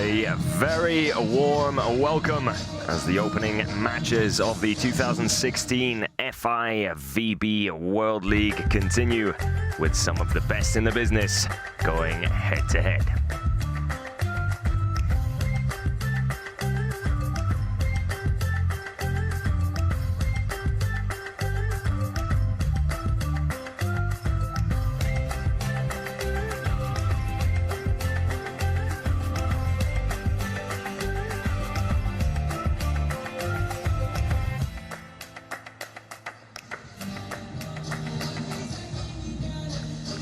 A very warm welcome as the opening matches of the 2016 FIVB World League continue with some of the best in the business going head-to-head.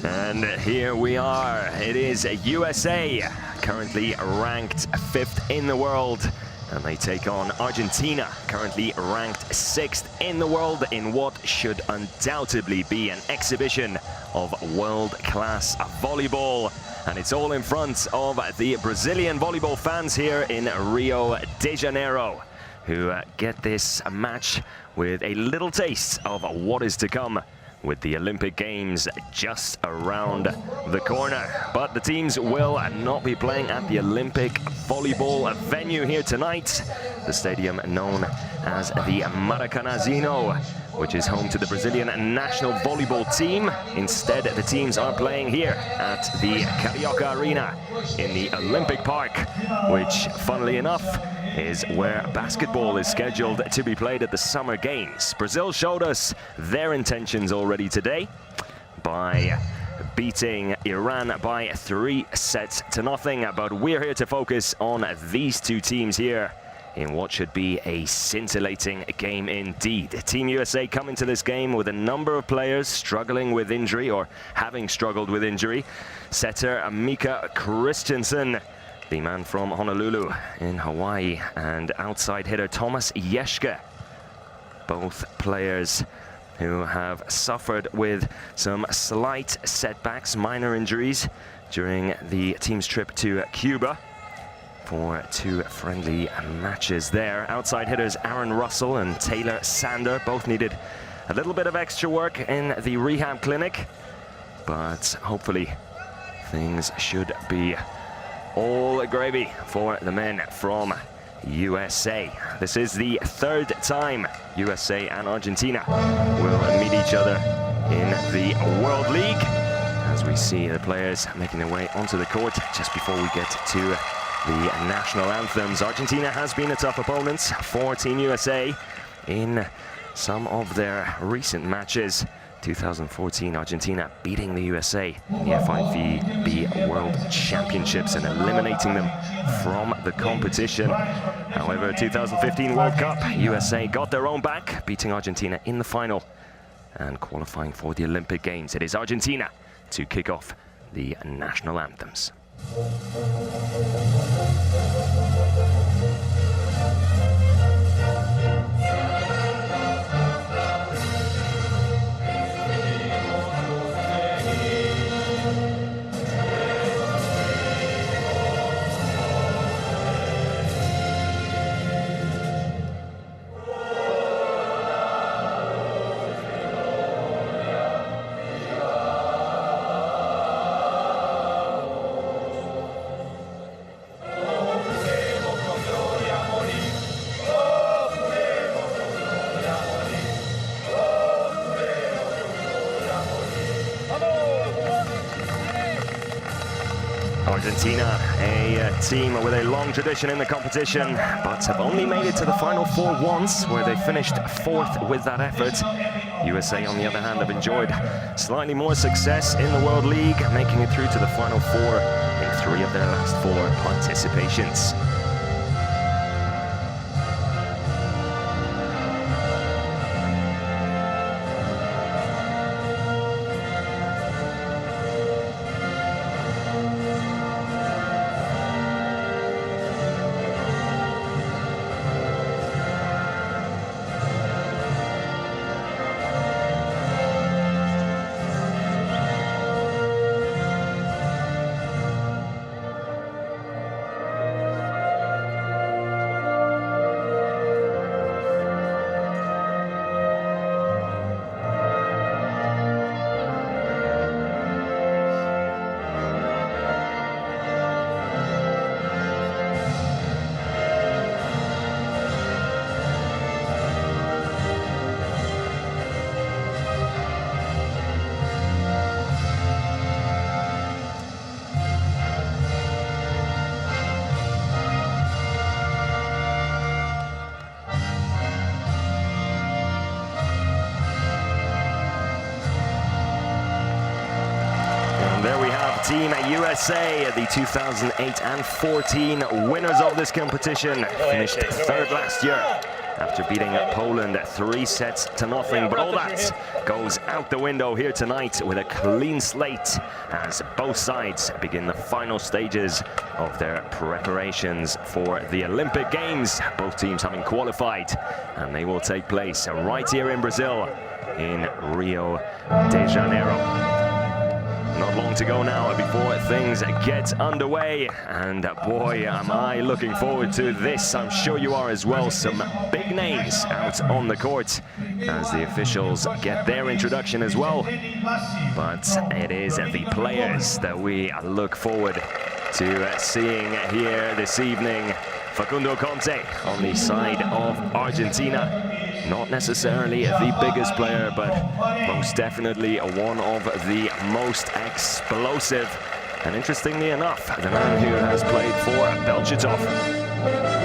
And here we are. It is USA, currently ranked 5th in the world, and they take on Argentina, currently ranked 6th in the world, in what should undoubtedly be an exhibition of world-class volleyball. And it's all in front of the Brazilian volleyball fans here in Rio de Janeiro, who get this match with a little taste of what is to come, with the Olympic Games just around the corner. But the teams will not be playing at the Olympic volleyball venue here tonight, the stadium known as the Maracanazinho, which is home to the Brazilian national volleyball team. Instead, the teams are playing here at the Carioca Arena in the Olympic Park, which, funnily enough, is where basketball is scheduled to be played at the Summer Games. Brazil showed us their intentions already today by beating Iran by 3-0, but we're here to focus on these two teams here in what should be a scintillating game indeed. Team USA coming to this game with a number of players struggling with injury or having struggled with injury. Setter Mika Christensen, the man from Honolulu in Hawaii, and outside hitter Thomas Jeschke, both players who have suffered with some slight setbacks, minor injuries, during the team's trip to Cuba for 2 friendly matches there. Outside hitters Aaron Russell and Taylor Sander both needed a little bit of extra work in the rehab clinic, but hopefully things should be all gravy for the men from USA. This is the 3rd time USA and Argentina will meet each other in the World League, as we see the players making their way onto the court just before we get to the national anthems. Argentina has been a tough opponent for Team USA in some of their recent matches. 2014, Argentina beating the USA in the FIVB World Championships and eliminating them from the competition. However, 2015 World Cup, USA got their own back, beating Argentina in the final and qualifying for the Olympic Games. It is Argentina to kick off the national anthems. Argentina, a team with a long tradition in the competition, but have only made it to the Final Four once, where they finished 4th with that effort. USA, on the other hand, have enjoyed slightly more success in the World League, making it through to the Final Four in 3 of their last 4 participations. Team USA, the 2008 and 14 winners of this competition, finished third last year after beating Poland 3-0. But all that goes out the window here tonight with a clean slate as both sides begin the final stages of their preparations for the Olympic Games. Both teams having qualified, and they will take place right here in Brazil, in Rio de Janeiro. Not long to go now before things get underway, and boy, am I looking forward to this. I'm sure you are as well. Some big names out on the court as the officials get their introduction as well. But it is the players that we look forward to seeing here this evening. Facundo Conte on the side of Argentina. Not necessarily the biggest player, but most definitely one of the most explosive. And interestingly enough, the man who has played for Belchitov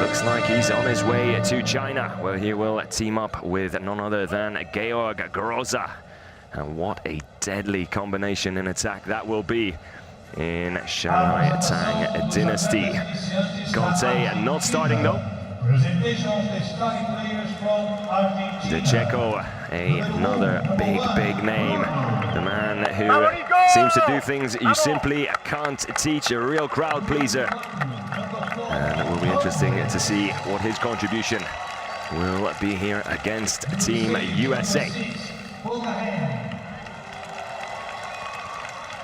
looks like he's on his way to China, where he will team up with none other than Georg Groza. And what a deadly combination in attack that will be in Shanghai Tang Dynasty. Conte not starting though. De Checo, another big name. The man who seems to do things you simply can't teach, a real crowd pleaser. And it will be interesting to see what his contribution will be here against Team USA.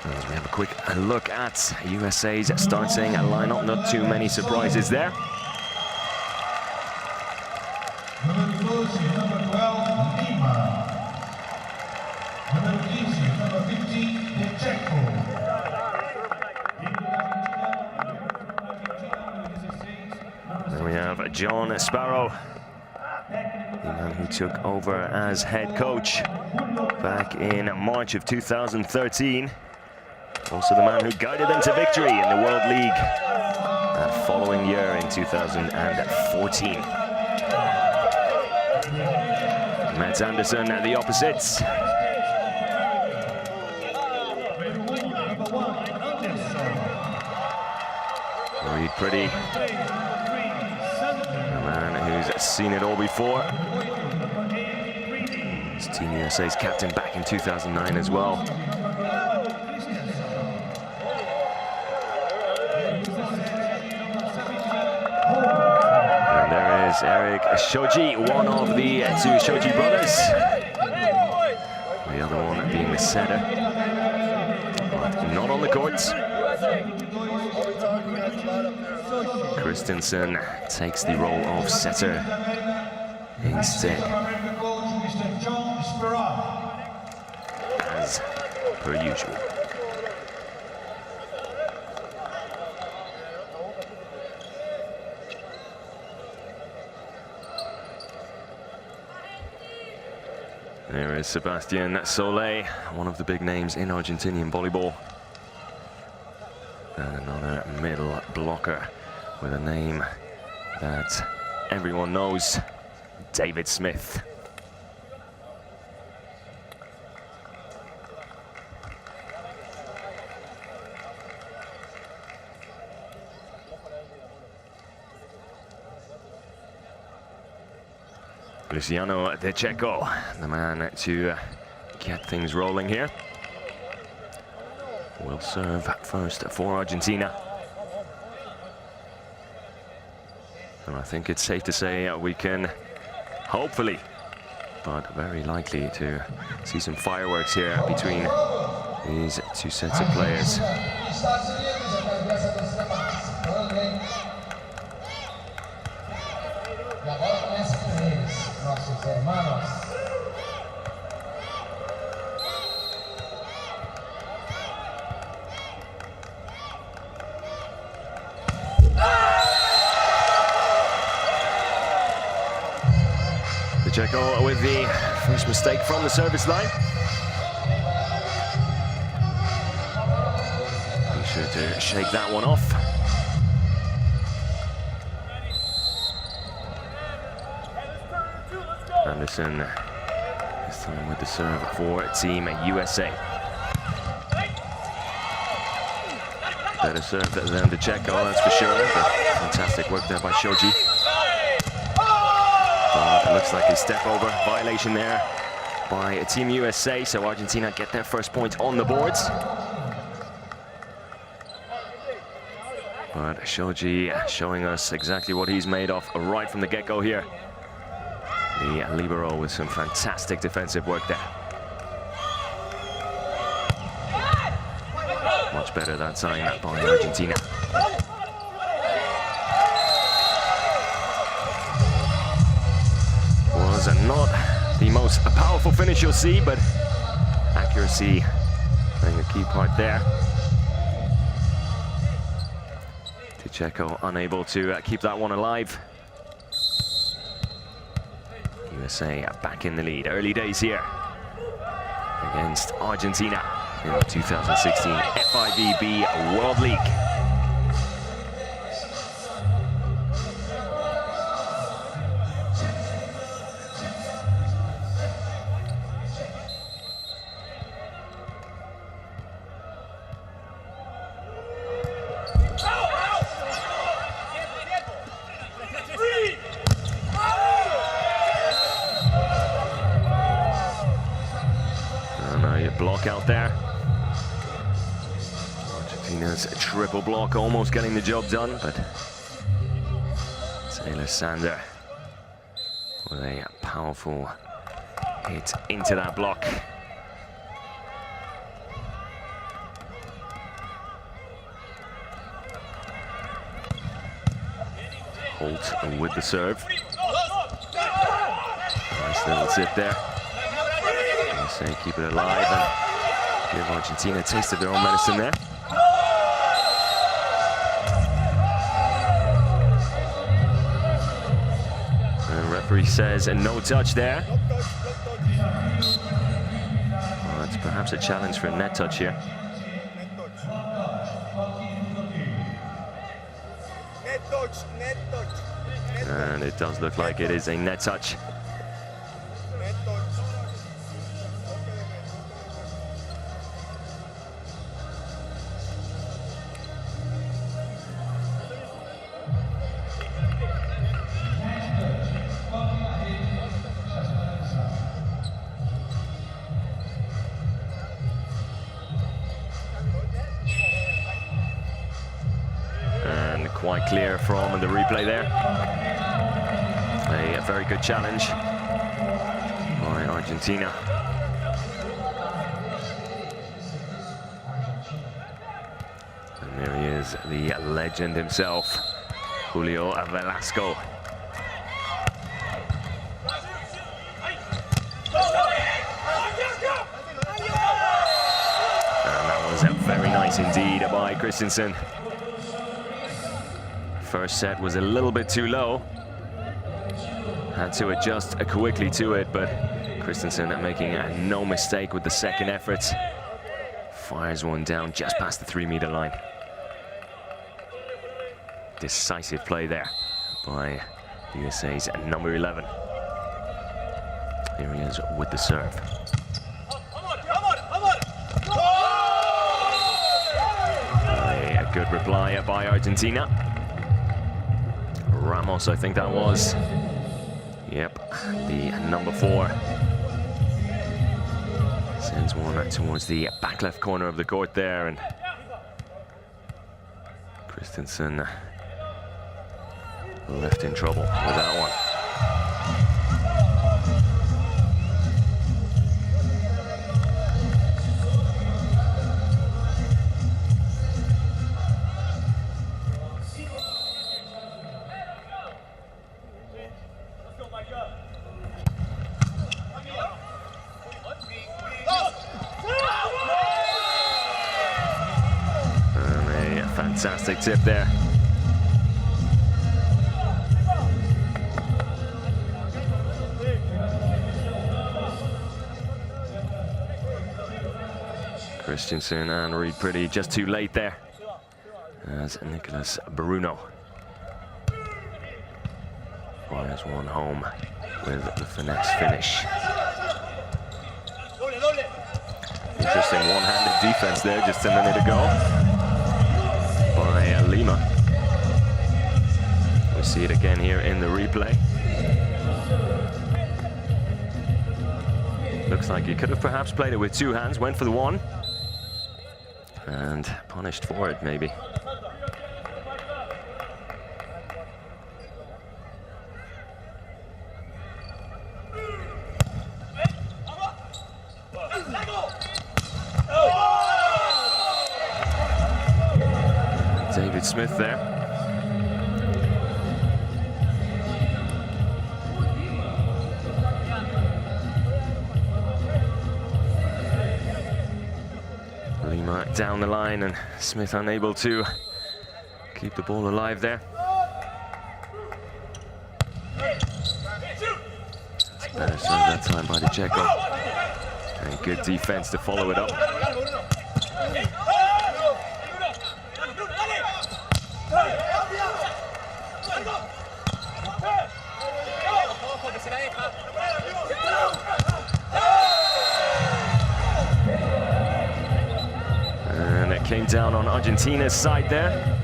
As we have a quick look at USA's starting lineup, not too many surprises there. Number 12, Lima. Number 15, De Checo. Then we have John Sparrow, the man who took over as head coach back in March of 2013. Also the man who guided them to victory in the World League that following year in 2014. Matt Anderson at the opposites. Reed Pretty, a man who's seen it all before. He's Team USA's captain back in 2009 as well. And there is Eric Shoji, one of the two Shoji brothers. The other one being the setter, but not on the courts. Christensen takes the role of setter instead, as per usual. There is Sebastian Solé, one of the big names in Argentinian volleyball. And another middle blocker with a name that everyone knows, David Smith. Luciano De Checo, the man to get things rolling here, will serve first for Argentina. And I think it's safe to say we can hopefully, but very likely, to see some fireworks here between these two sets of players. Checo with the first mistake from the service line. Be sure to shake that one off. Anderson this time with the serve for Team USA. Better serve than the Czech, that's for sure. But fantastic work there by Shoji. It looks like a step over violation there by Team USA, so Argentina get their first point on the boards. But Shoji showing us exactly what he's made of right from the get-go here. The libero with some fantastic defensive work there. Much better that time by Argentina. Was not the most powerful finish you'll see, but accuracy playing a key part there. Checo unable to keep that one alive. USA back in the lead. Early days here against Argentina in the 2016 FIVB World League. Block out there. Argentina's triple block almost getting the job done, but Taylor Sander with a powerful hit into that block. Holt with the serve. Nice little zip there. Say keep it alive and give Argentina a taste of their own medicine there. The referee says no touch there. Well, that's perhaps a challenge for a net touch here. And it does look like it is a net touch. Quite clear from the replay there. A very good challenge by Argentina. And there he is, the legend himself, Julio Velasco. And that was very nice indeed by Christensen. First set was a little bit too low. Had to adjust quickly to it, but Christensen making no mistake with the second effort. Fires one down just past the 3-meter line. Decisive play there by USA's number 11. Here he is with the serve. A good reply by Argentina. Ramos, I think that was. Yep, the number 4. Sends one towards the back left corner of the court there, and Christensen left in trouble with that one. Fantastic tip there. Christensen and Reed Pretty just too late there, as Nicholas Bruno fires one home with the finesse finish. Interesting one-handed defense there just a minute ago. Lima. We see it again here in the replay. Looks like he could have perhaps played it with two hands, went for the one, and punished for it, maybe. David Smith there. Lima down the line, and Smith unable to keep the ball alive there. It's better served that time by the Czechos. And good defense to follow it up. And it came down on Argentina's side there.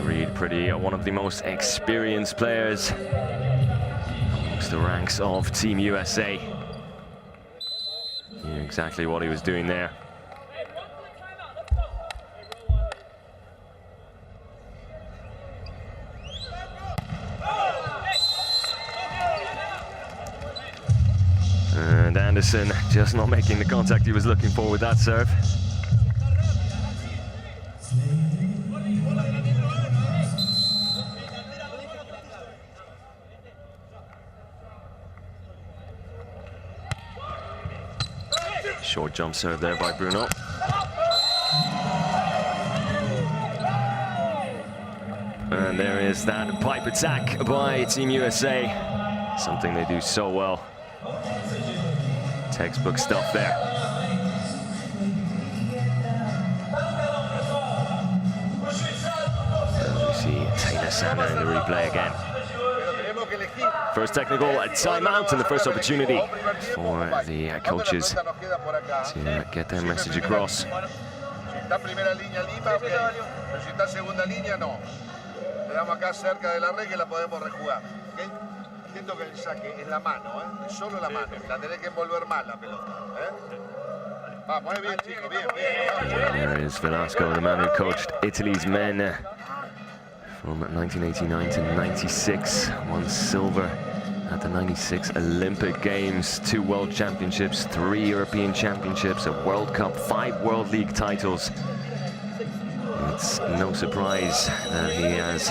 Reed Pretty, one of the most experienced players amongst the ranks of Team USA. Knew exactly what he was doing there. And Anderson just not making the contact he was looking for with that serve. Short jump serve there by Bruno. And there is that pipe attack by Team USA. Something they do so well. Textbook stuff there. And we see Taylor Sanner in the replay again. First technical timeout and the first opportunity for the coaches to get their message across. There is Velasco, the man who coached Italy's men from 1989 to 96, won silver at the 96 Olympic Games, 2 World Championships, 3 European Championships, a World Cup, 5 World League titles. It's no surprise that he has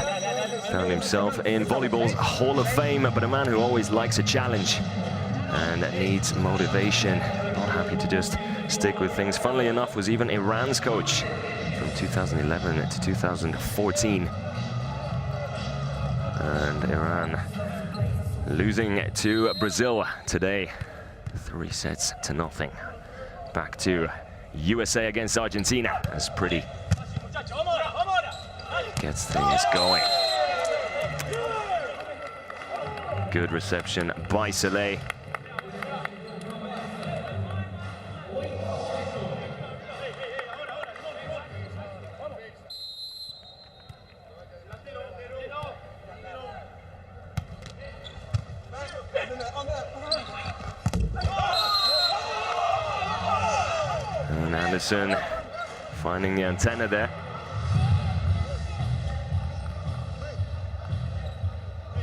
found himself in volleyball's Hall of Fame, but a man who always likes a challenge and needs motivation. Not happy to just stick with things. Funnily enough, was even Iran's coach from 2011 to 2014. And Iran losing to Brazil today, 3-0. Back to USA against Argentina as Pretty gets things going. Good reception by Soleil. And Anderson finding the antenna there.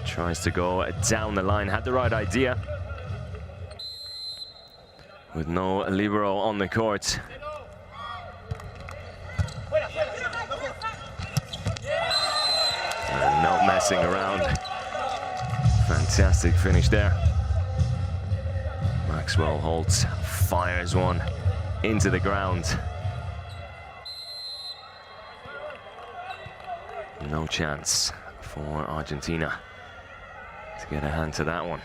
Tries to go down the line, had the right idea. With no libero on the court. And no messing around. Fantastic finish there. Maxwell Holtz fires one into the ground. No chance for Argentina to get a hand to that one.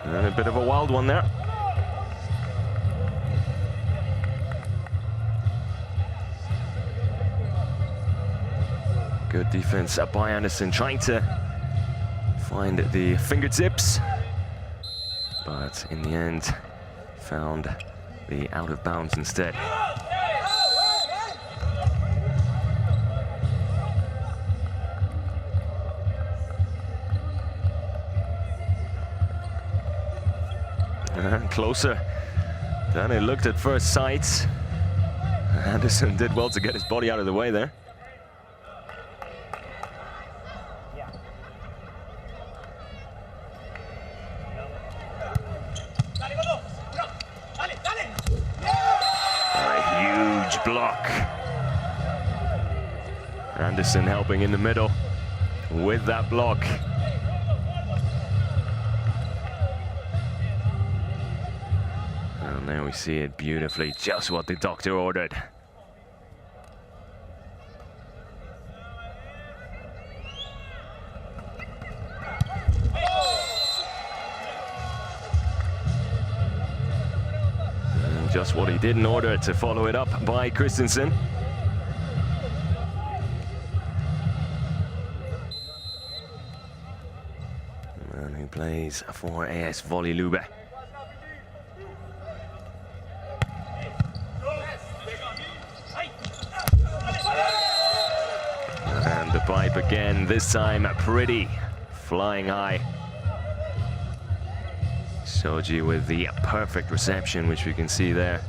And a bit of a wild one there. Good defense by Anderson, trying to find the fingertips, but in the end found the out of bounds instead. Closer than it looked at first sight. Anderson did well to get his body out of the way there. A huge block. Anderson helping in the middle with that block. And there we see it beautifully, just what the doctor ordered. And just what he didn't order, to follow it up by Christensen. And who plays for AS Volley Lube. And the pipe again, this time pretty, flying high. Shoji with the perfect reception, which we can see there.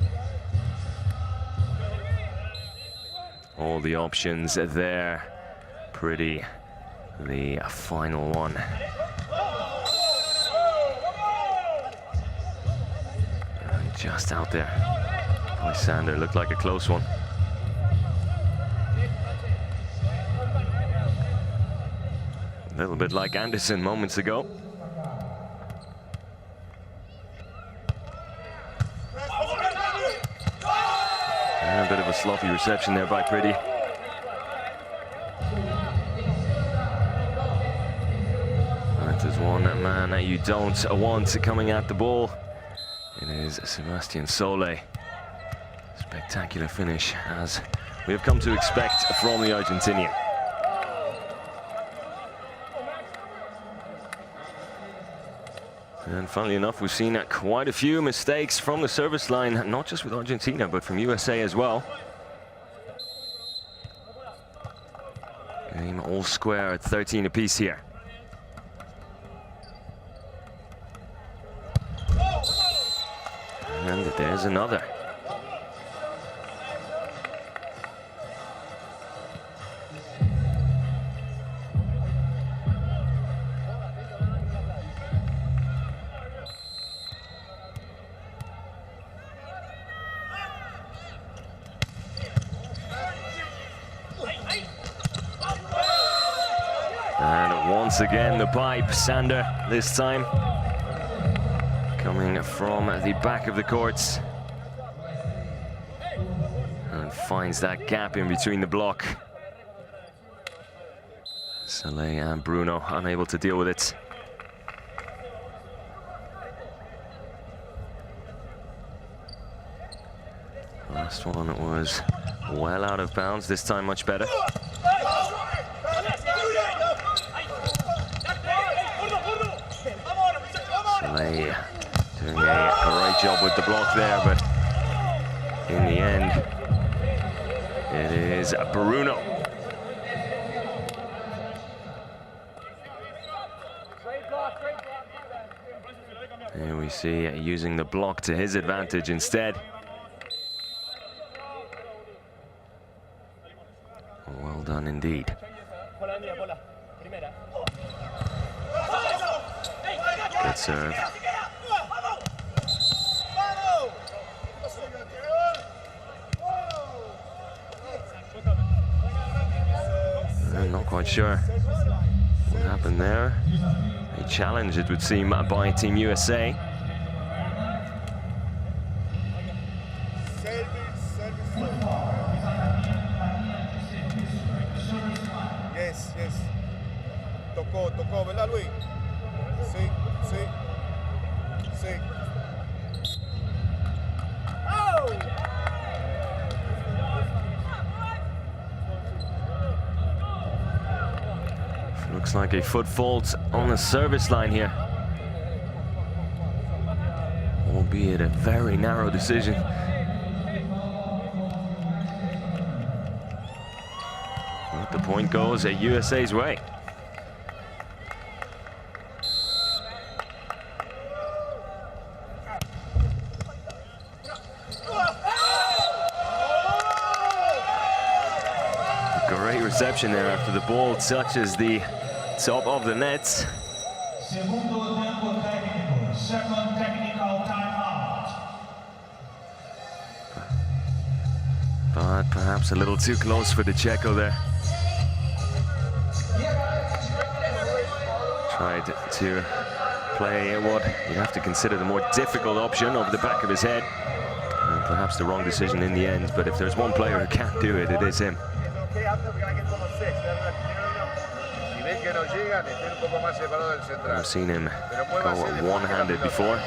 All the options there. Pretty, the final one. And just out there by Sander, looked like a close one. A little bit like Anderson moments ago. And a bit of a sloppy reception there by Pretty. That is one man that you don't want coming at the ball. It is Sebastian Sole. Spectacular finish, as we have come to expect from the Argentinian. And funnily enough, we've seen quite a few mistakes from the service line, not just with Argentina, but from USA as well. Game all square at 13 apiece here. And there's another. And once again, the pipe, Sander this time. Coming from the back of the courts. And finds that gap in between the block. Saleh and Bruno unable to deal with it. Last one was well out of bounds, this time much better. Saleh doing a great job with the block there, but in the end, it is Bruno. Here we see using the block to his advantage instead. Well done indeed. Good serve. I'm not quite sure what happened there. A challenge, it would seem, by Team USA. Yes, yes. Tocó, ¿verdad, Luis? Sí, sí. Sí. Looks like a foot fault on the service line here. Albeit a very narrow decision. But the point goes USA's way. Great reception there after the ball touches the top of the net. Segundo tempo técnico, second technical timeout. But perhaps a little too close for the Checo there. Tried to play what you'd have to consider the more difficult option over the back of his head. And perhaps the wrong decision in the end, but if there's one player who can't do it, it is him. I've seen him go one-handed before.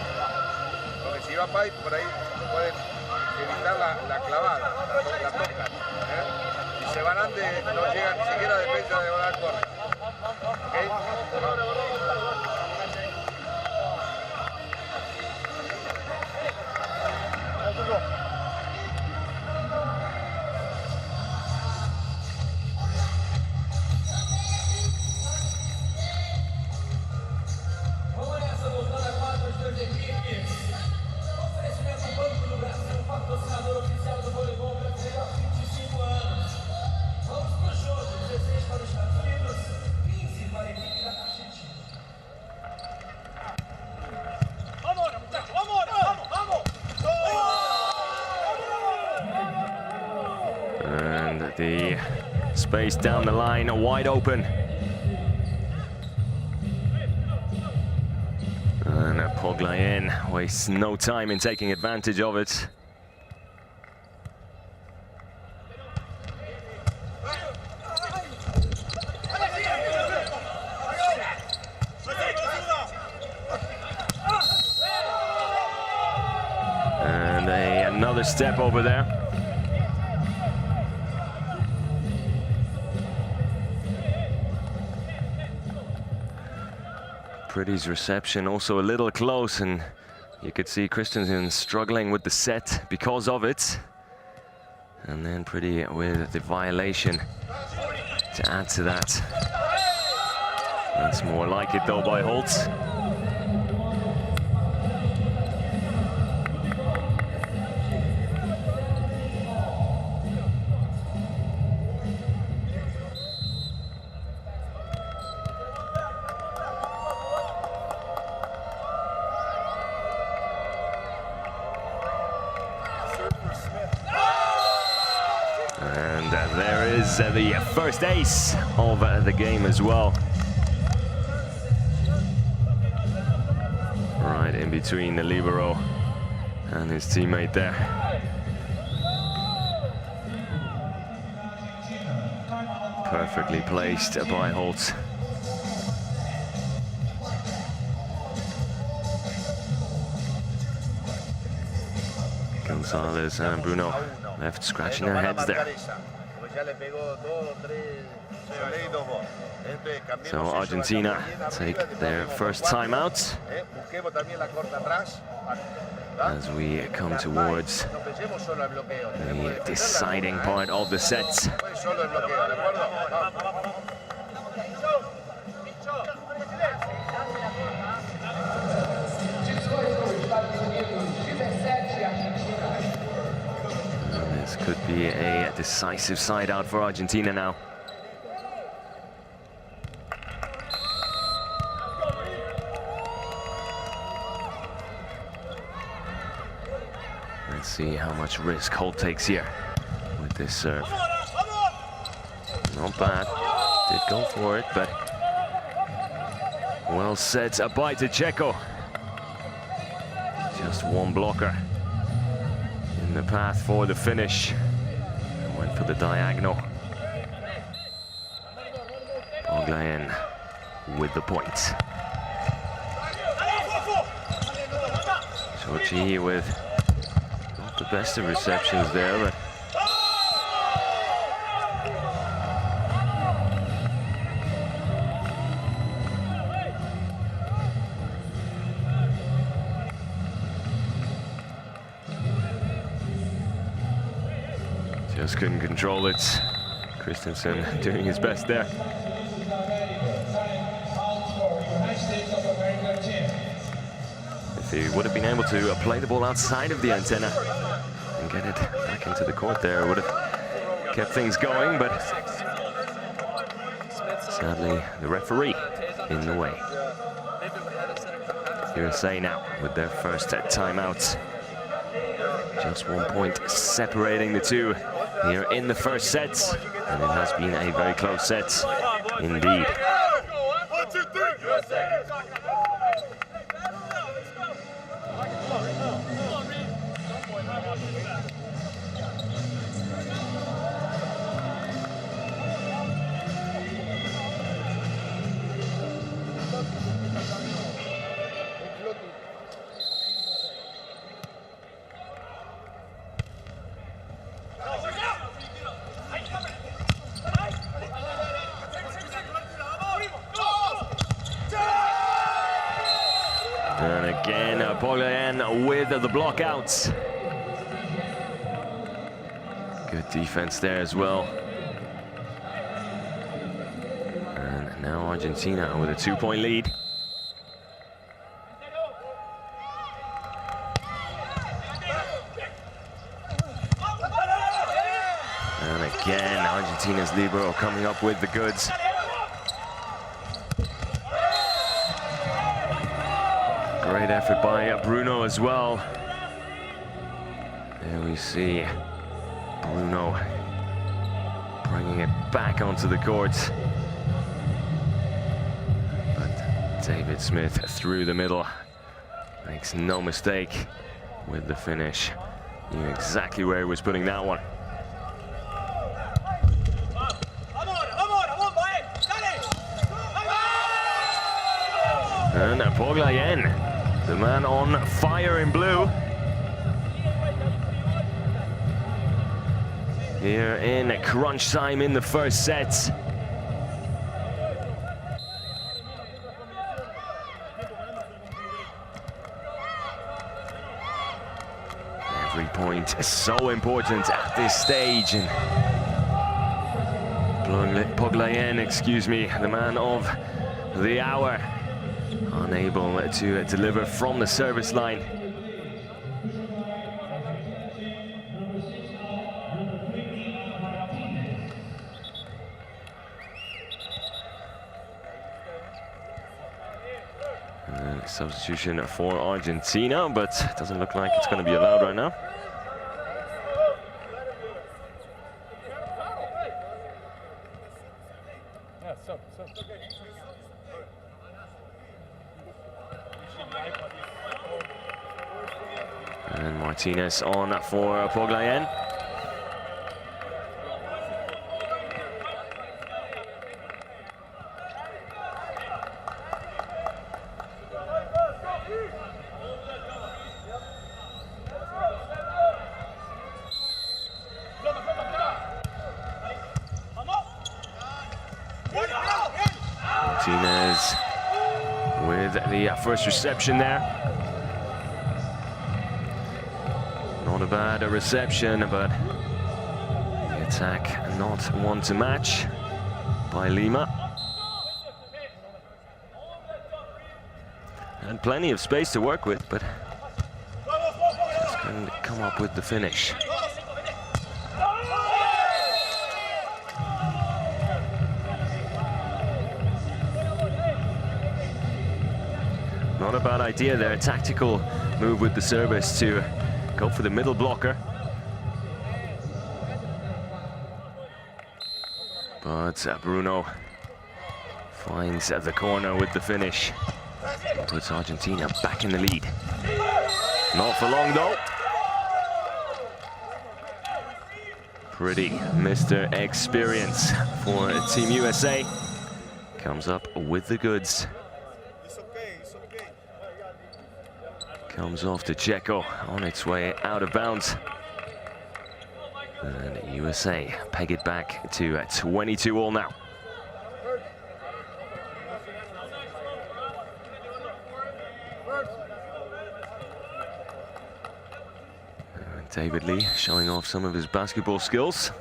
And the space down the line wide open. And Poglayen wastes no time in taking advantage of it. And another step over there. Pretty's reception also a little close, and you could see Christensen struggling with the set because of it. And then Pretty with the violation to add to that. That's more like it though by Holt. And there is the first ace of the game as well. Right in between the libero and his teammate there. Perfectly placed by Holt. Gonzalez and Bruno left scratching their heads there. So Argentina take their first timeout as we come towards the deciding part of the set. This could be a decisive side out for Argentina now. Let's see how much risk Holt takes here with this serve. Not bad. Did go for it, but well set by to Checo. Just one blocker in the path for the finish. And went for the diagonal. Poglayen with the point. Shochi with not the best of receptions there, but Just couldn't control it. Christensen doing his best there. If he would have been able to play the ball outside of the antenna and get it back into the court there, it would have kept things going, but sadly the referee in the way. USA now with their first timeout. Just 1 point separating the two here in the first set, and it has been a very close set indeed. And again, Poglayen with the block outs. Good defense there as well. And now Argentina with a 2-point lead. And again, Argentina's libero coming up with the goods. Great effort by Bruno as well. There we see Bruno bringing it back onto the court. But David Smith through the middle makes no mistake with the finish. Knew exactly where he was putting that one. And Poglayen, the man on fire in blue. Here in crunch time in the first set. Every point is so important at this stage. And Poglayen, excuse me, the man of the hour, unable to deliver from the service line. Substitution for Argentina, but it doesn't look like it's going to be allowed right now. And Martinez on for Poglayen. Martinez with the first reception there. Not a bad reception, but the attack not one to match by Lima. And plenty of space to work with, but just couldn't come up with the finish. Not a bad idea there, a tactical move with the service to go for the middle blocker. But Bruno finds the corner with the finish. Puts Argentina back in the lead. Not for long though. Pretty Mr. Experience for Team USA. Comes up with the goods. Comes off to Checo on its way out of bounds. And USA peg it back to 22-all now. David Lee showing off some of his basketball skills.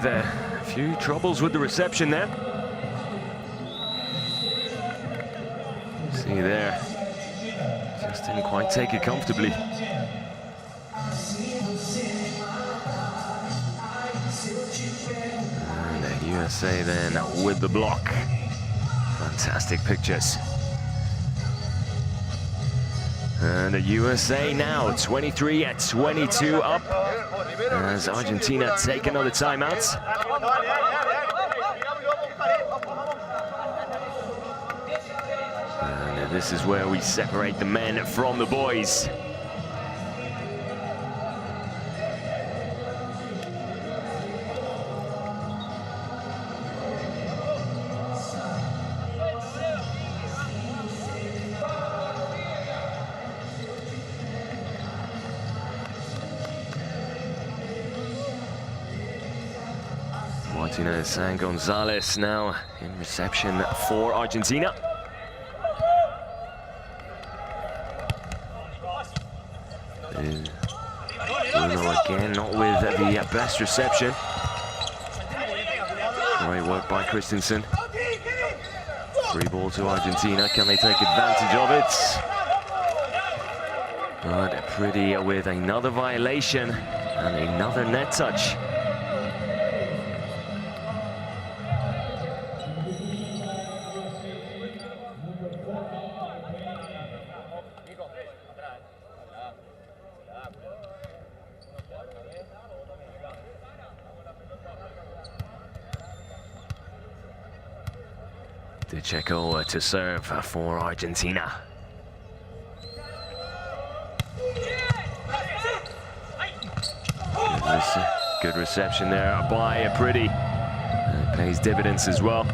with a few troubles with the reception there. See there, just didn't quite take it comfortably. And the USA then with the block. Fantastic pictures. And the USA now 23-22 up as Argentina take another timeout. And this is where we separate the men from the boys. Martinez and Gonzalez now in reception for Argentina. Bruno again not with the best reception. Great work by Christensen. Free ball to Argentina. Can they take advantage of it? But Pretty with another violation and another net touch. Checo to serve for Argentina. Good reception there by Pretty. It pays dividends as well.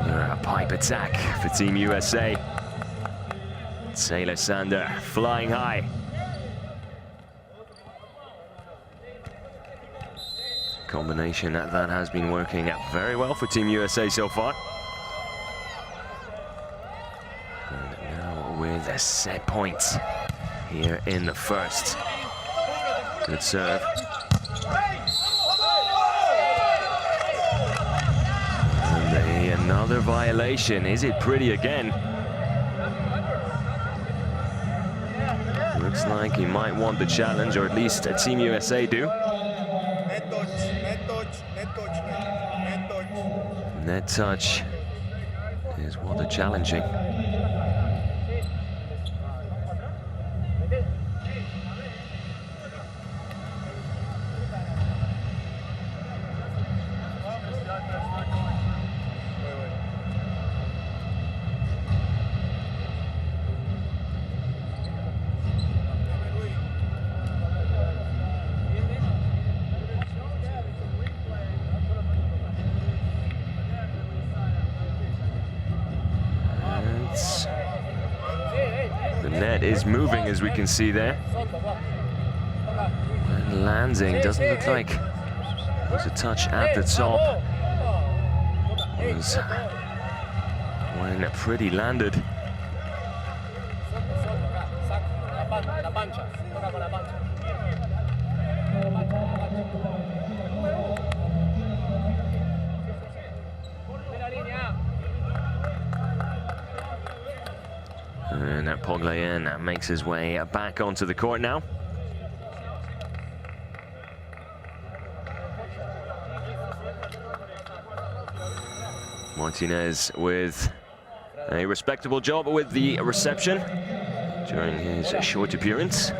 Another pipe attack for Team USA. Taylor Sander flying high. Combination that has been working very well for Team USA so far. And now with a set point here in the first. Good serve. And another violation. Is it Pretty again? Looks like he might want the challenge, or at least Team USA do. Net touch is what they're challenging. Is moving, as we can see there. And landing doesn't look like there's a touch at the top. Was when Pretty landed. And Poglayen makes his way back onto the court now. Martinez with a respectable job with the reception during his short appearance.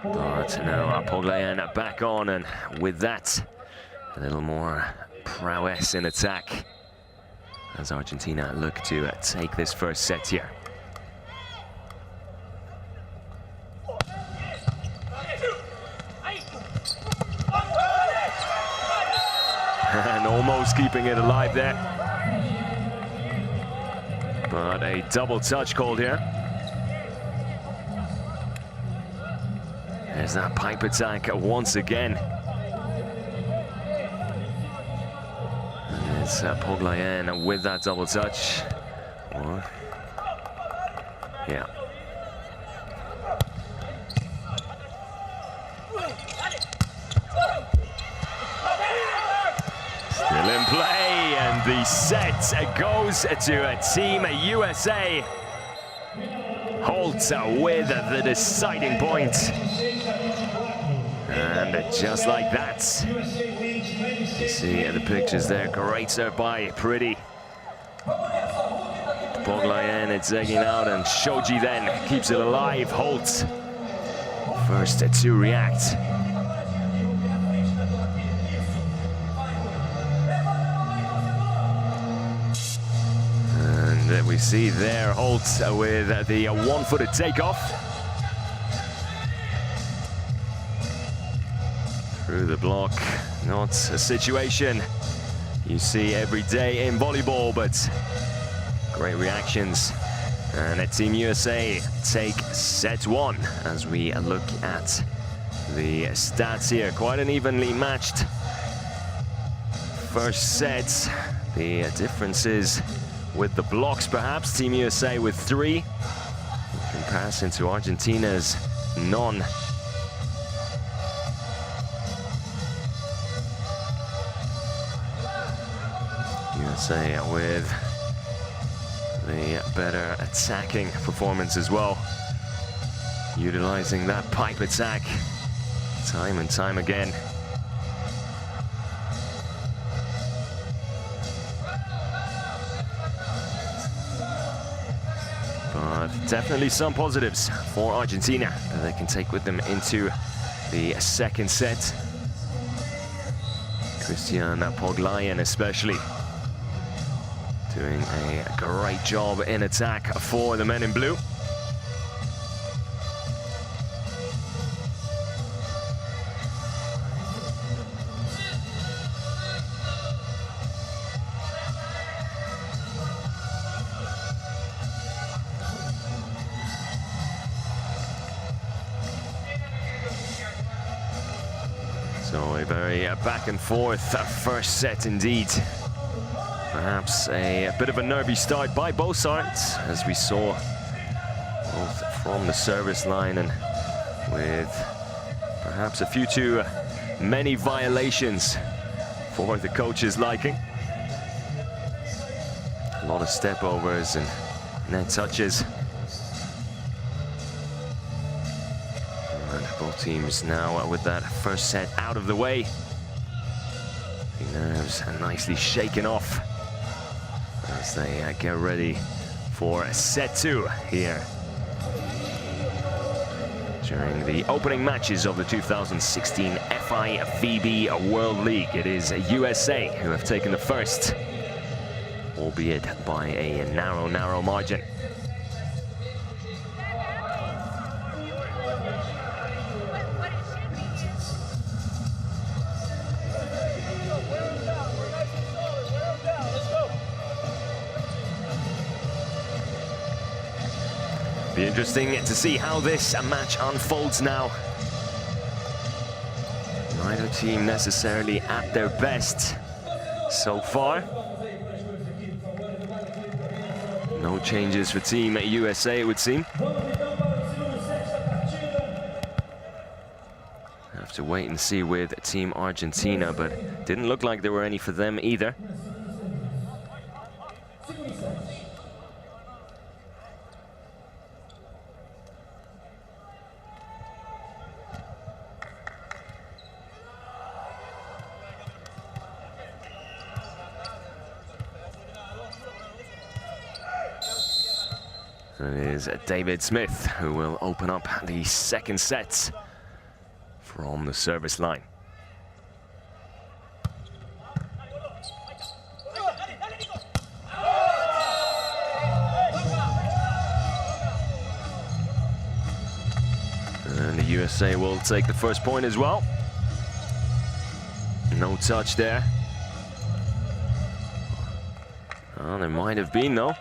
But now Poglayen back on, and with that, a little more prowess in attack as Argentina look to take this first set here. And almost keeping it alive there. But a double touch called here. There's that pipe attack once again. And it's Poglayen with that double touch. the set goes to Team USA. Holt with the deciding point. And just like that, you see the pictures there. Great serve by Pretty. Poglayen it's egging out, and Shoji then keeps it alive. Holt first to react. And we see there Holt with the one-footed takeoff. Through the block, not a situation you see every day in volleyball, but great reactions. And Team USA take set one as we look at the stats here. Quite an evenly matched first set. The differences with the blocks, perhaps. Team USA with 3 in comparison to Argentina's none. USA with the better attacking performance as well, utilizing that pipe attack time and time again. But definitely some positives for Argentina that they can take with them into the second set. Christian Poglayen especially doing a great job in attack for the men in blue. So a very back and forth first set indeed. Perhaps a bit of a nervy start by both sides, as we saw both from the service line and with perhaps a few too many violations for the coach's liking. A lot of step overs and net touches. And both teams now with that first set out of the way. The nerves are nicely shaken off as they get ready for set 2 here during the opening matches of the 2016 FIVB World League. It is USA who have taken the first, albeit by a narrow margin. Be interesting to see how this match unfolds now. Neither team necessarily at their best so far. No changes for Team USA, it would seem. Have to wait and see with Team Argentina, but didn't look like there were any for them either. It is David Smith who will open up the second set from the service line. And the USA will take the first point as well. No touch there. Oh, there might have been though.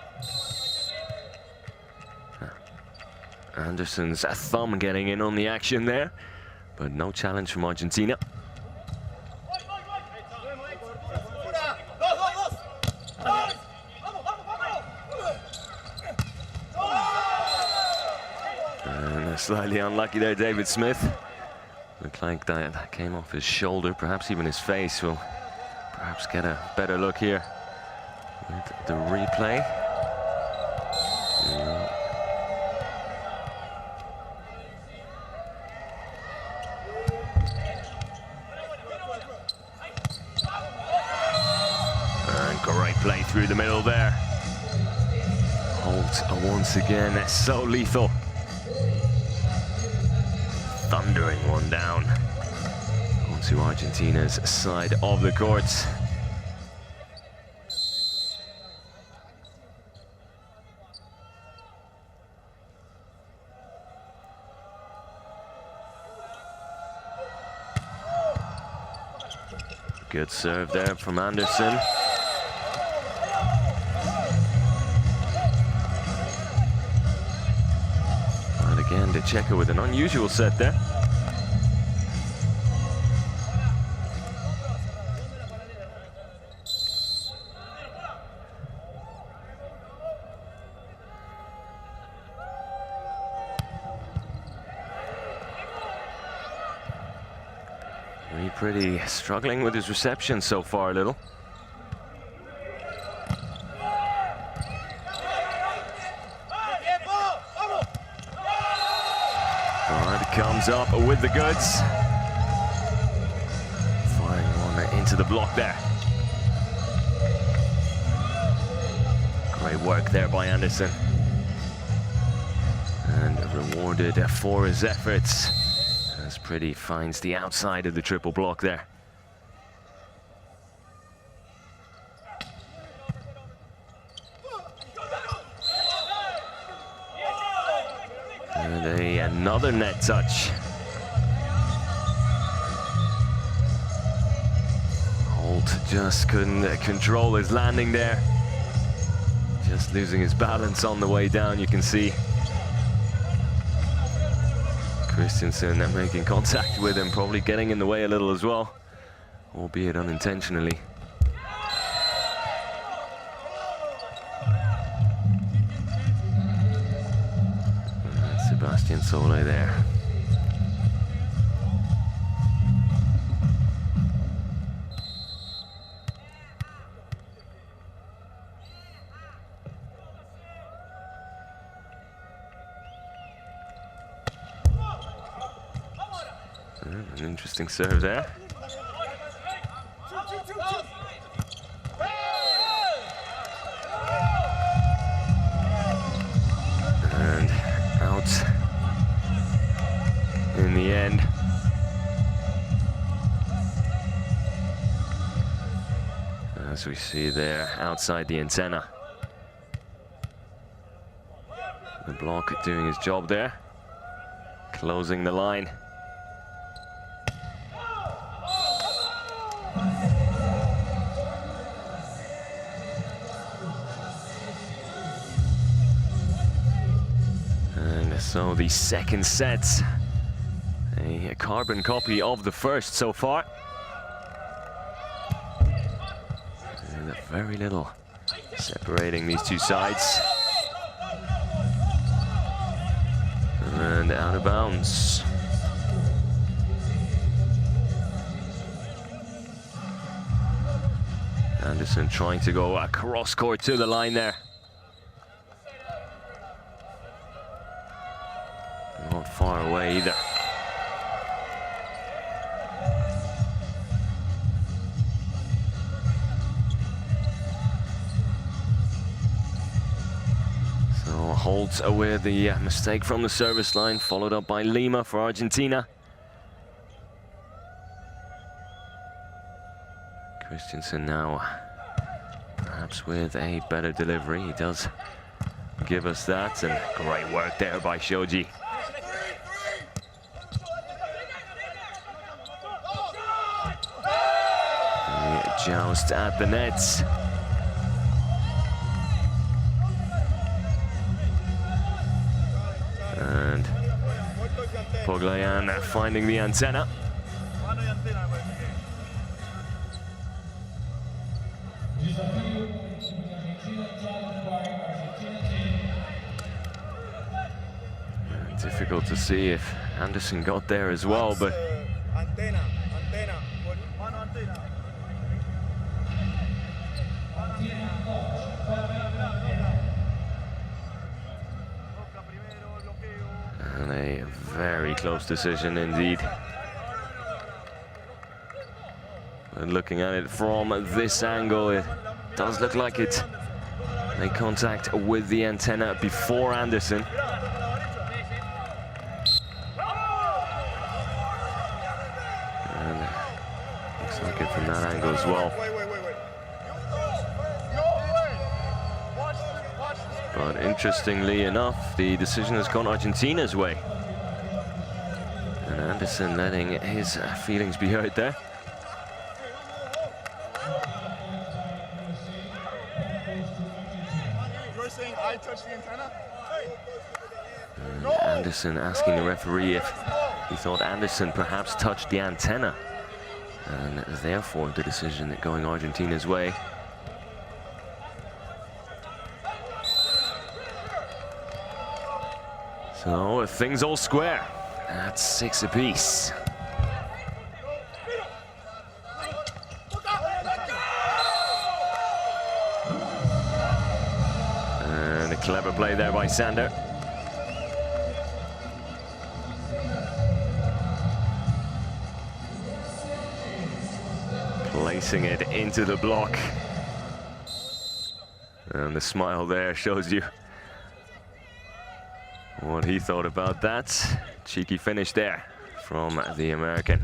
Anderson's thumb getting in on the action there, but no challenge from Argentina. And slightly unlucky there, David Smith. Looked like that came off his shoulder, perhaps even his face. We'll perhaps get a better look here With the replay. No. And great play through the middle there. Holt once again so lethal. Thundering one down onto Argentina's side of the court. Good serve there from Anderson. And again, De Checker with an unusual set there. Pretty struggling with his reception so far a little. Bard comes up with the goods. Firing one into the block there. Great work there by Anderson. And rewarded for his efforts. Pretty finds the outside of the triple block there. And another net touch. Holt just couldn't control his landing there. Just losing his balance on the way down, you can see. Christensen making contact with him, probably getting in the way a little as well, albeit unintentionally. And Sebastian Solé there. An interesting serve there. And out in the end. As we see there, outside the antenna. The block doing his job there, closing the line. So the second set, a carbon copy of the first so far. And very little separating these two sides. And out of bounds. Anderson trying to go across court to the line there. Not far away either. So Holt with the mistake from the service line, followed up by Lima for Argentina. Christensen now, perhaps with a better delivery. He does give us that, and great work there by Shoji. Joust at the nets. And Poglayan finding the antenna. Difficult to see if Anderson got there as well, but close decision indeed. And looking at it from this angle, it does look like it made contact with the antenna before Anderson. And looks like it from that angle as well. But interestingly enough, the decision has gone Argentina's way. And Anderson letting his feelings be heard there. You're saying I touched the antenna? And Anderson asking the referee if he thought Anderson perhaps touched the antenna. And therefore the decision going Argentina's way. So things all square at 6 apiece. And a clever play there by Sander. Placing it into the block. And the smile there shows you what he thought about that. Cheeky finish there from the American.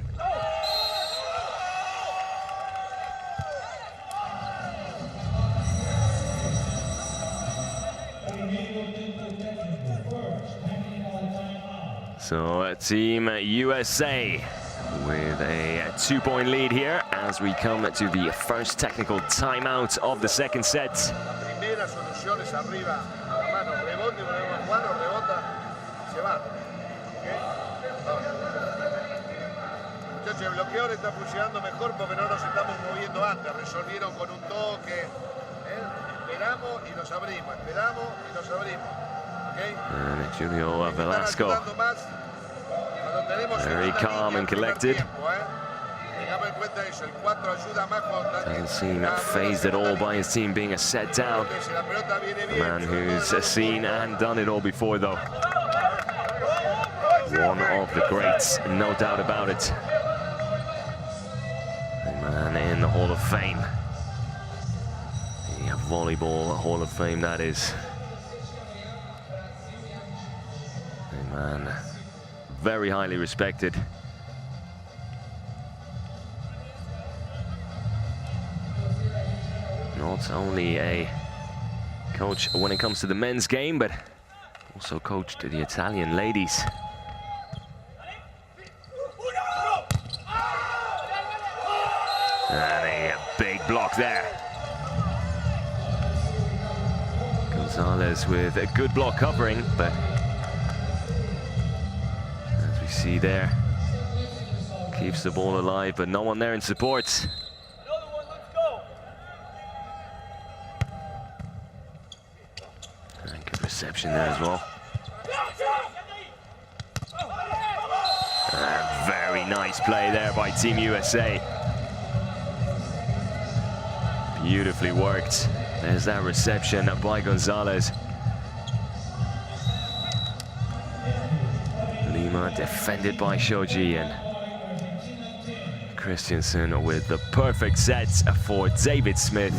So Team USA with a 2-point lead here as we come to the first technical timeout of the second set. El bloqueador está funcionando mejor porque no nos estamos moviendo antes. Resolvieron con un toque. Esperamos y nos abrimos. Esperamos y nos abrimos. And Julio Velasco, very calm and collected. Doesn't seem phased at all by his team being a set down. A man who's seen and done it all before, though. One of the greats, no doubt about it. A man in the Hall of Fame. The Volleyball Hall of Fame, that is. A man very highly respected. Not only a coach when it comes to the men's game, but also coached the Italian ladies. And a big block there. Gonzalez with a good block covering, but as we see there, keeps the ball alive, but no one there in support. And good reception there as well. And very nice play there by Team USA. Beautifully worked. There's that reception by Gonzalez. Lima defended by Shoji, and Christensen with the perfect set for David Smith.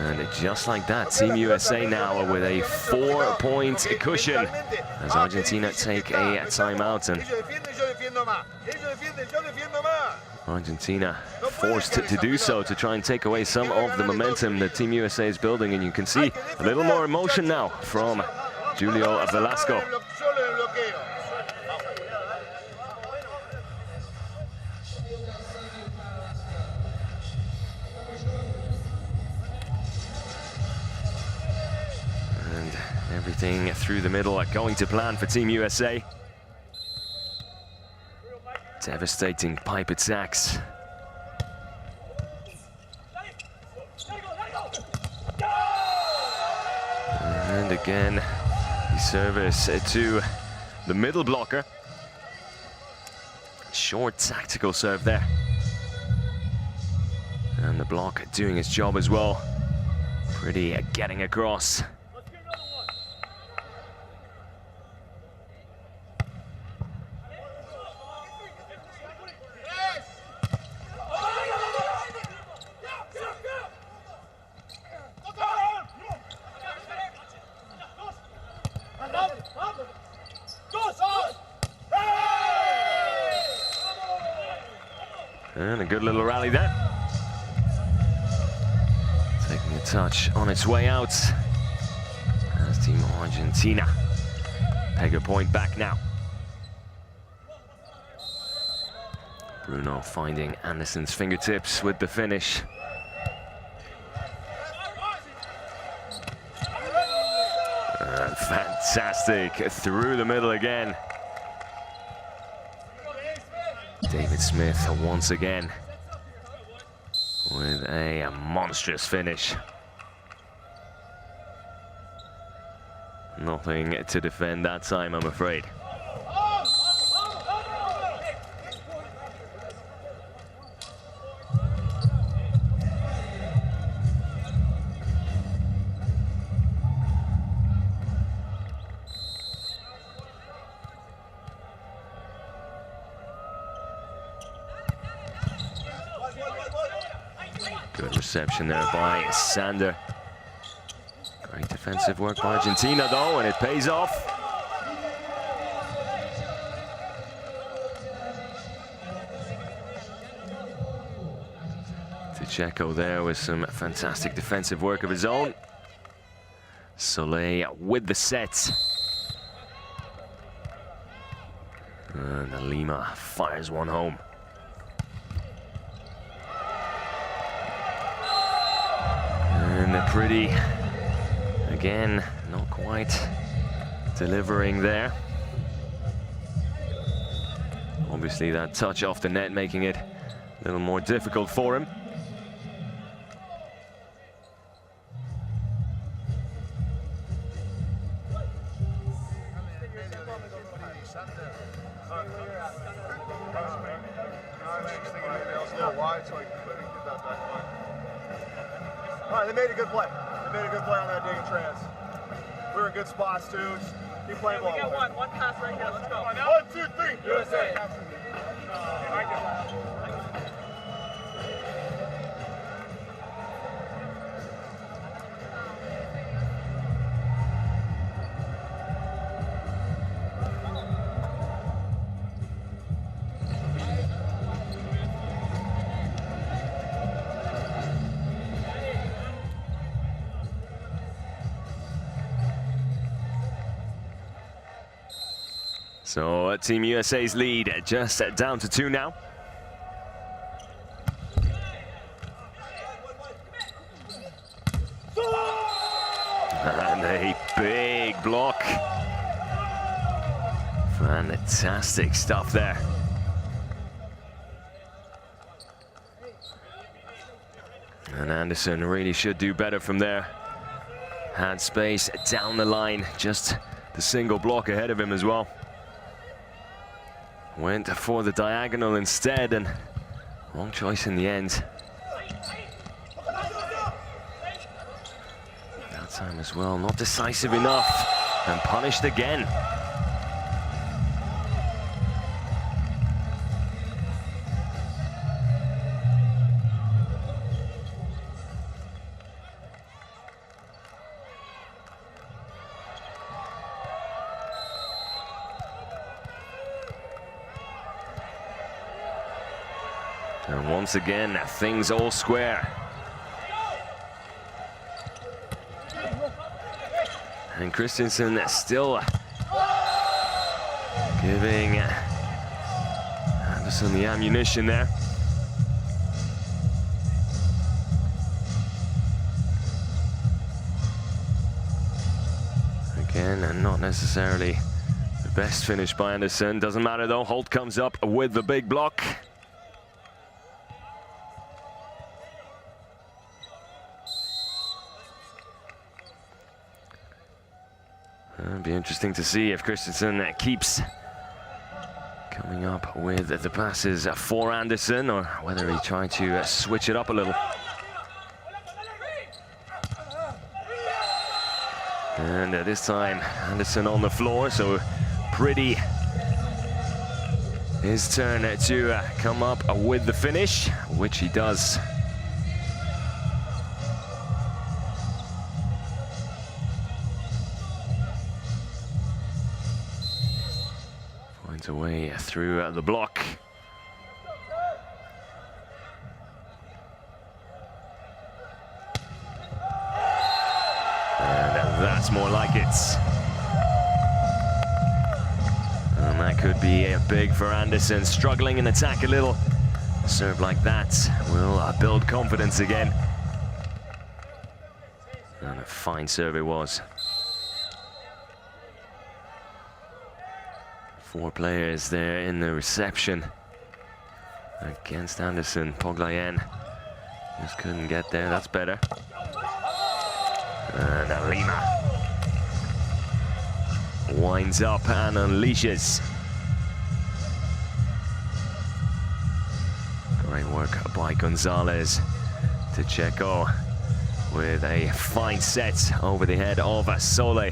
And just like that, Team USA now with a 4-point cushion as Argentina take a timeout, and Argentina forced to do so to try and take away some of the momentum that Team USA is building, and you can see a little more emotion now from Julio Velasco. And everything through the middle going to plan for Team USA. Devastating pipe attacks. And again, the service to the middle blocker. Short tactical serve there. And the block doing its job as well. Pretty getting across. And a good little rally there. Taking a touch on its way out. As Team Argentina take a point back now. Bruno finding Anderson's fingertips with the finish. And fantastic through the middle again. David Smith once again with a monstrous finish. Nothing to defend that time, I'm afraid. Good reception there by Sander. Great defensive work by Argentina though, and it pays off. Checo there with some fantastic defensive work of his own. Soleil with the set. And Lima fires one home. And a pretty, again, not quite delivering there. Obviously that touch off the net making it a little more difficult for him. They made a good play. They made a good play on that dig and trans. We were in good spots too. Just keep playing ball. We got one pass right here. Let's go. 1, 2, 3. USA. So Team USA's lead just down to 2 now. And a big block. Fantastic stuff there. And Anderson really should do better from there. Had space down the line, just the single block ahead of him as well. Went for the diagonal instead, and wrong choice in the end. That time as well, not decisive enough, and punished again. And once again, things all square. And Christensen still giving Anderson the ammunition there. Again, and not necessarily the best finish by Anderson. Doesn't matter though, Holt comes up with the big block. It'll be interesting to see if Christensen keeps coming up with the passes for Anderson, or whether he tried to switch it up a little. And this time, Anderson on the floor, so pretty his turn to come up with the finish, which he does. Finds a way through the block. That's more like it. And that could be big for Anderson, struggling in attack a little. A serve like that will build confidence again. And a fine serve it was. 4 players there in the reception against Anderson. Poglayen just couldn't get there. That's better. And Lima winds up and unleashes. Great work by Gonzalez to Checo with a fine set over the head of Sole.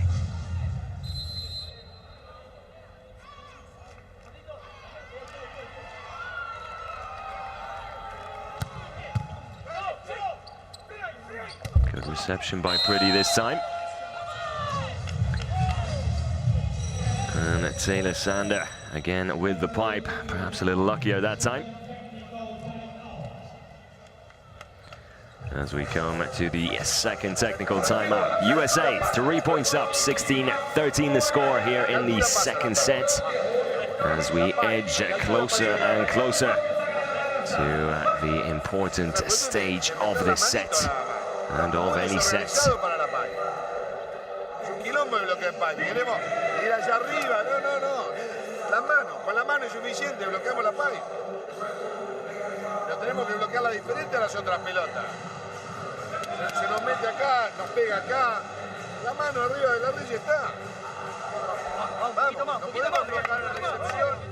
Good reception by Pretty this time. And Taylor Sander again with the pipe, perhaps a little luckier that time. As we come to the second technical timeout. USA 3 points up, 16-13 the score here in the second set. As we edge closer and closer to the important stage of this set and of any set. Con la mano es suficiente, bloqueamos la pipe. Pero tenemos que bloquearla diferente a las otras pelotas. Se nos mete acá, nos pega acá. La mano arriba de la red y está. Vamos, no podemos bloquear la recepción.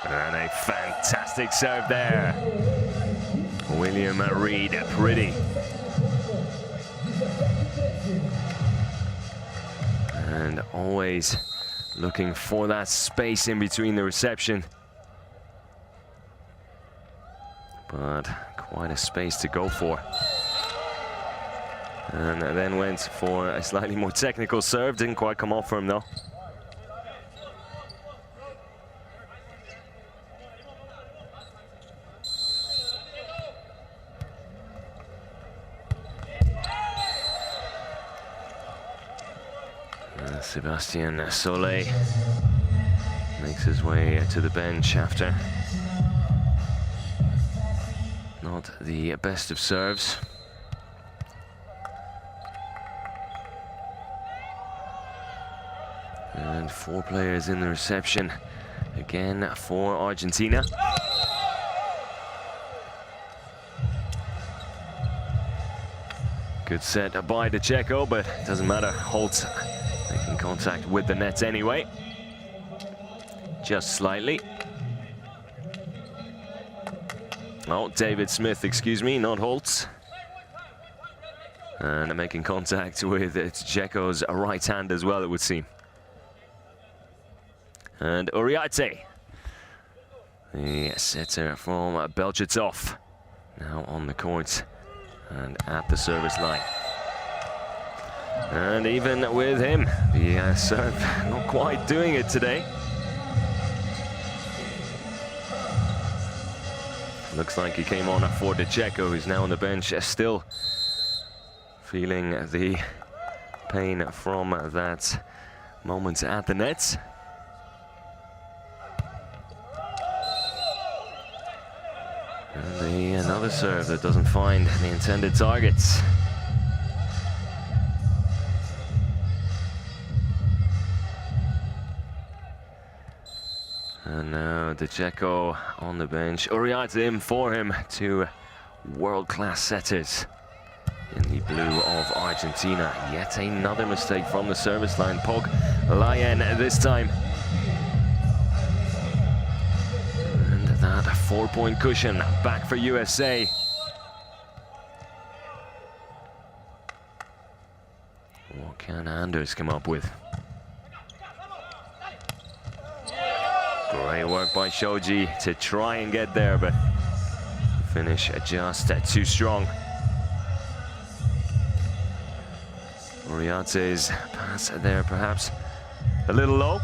And a fantastic serve there. William Reed, Pretty. And always looking for that space in between the reception. But quite a space to go for. And then went for a slightly more technical serve. Didn't quite come off for him though. Sebastian Sole makes his way to the bench after not the best of serves. And 4 players in the reception again for Argentina. Good set by the Checo, but it doesn't matter. Holt making contact with the net anyway. Just slightly. Oh, David Smith, excuse me, not Holt. And making contact with Checo's right hand as well, it would seem. And Uriarte, the setter from Belchatov, now on the court and at the service line. And even with him, the serve not quite doing it today. Looks like he came on for the Checo, who's now on the bench, still feeling the pain from that moment at the net. And another serve that doesn't find the intended targets. And now the Checo on the bench. Uriarte in for him, 2 world-class setters in the blue of Argentina. Yet another mistake from the service line. Poglayen this time. And that 4-point cushion back for USA. What can Anders come up with? Great work by Shoji to try and get there, but the finish just too strong. Moriarty's pass there perhaps a little low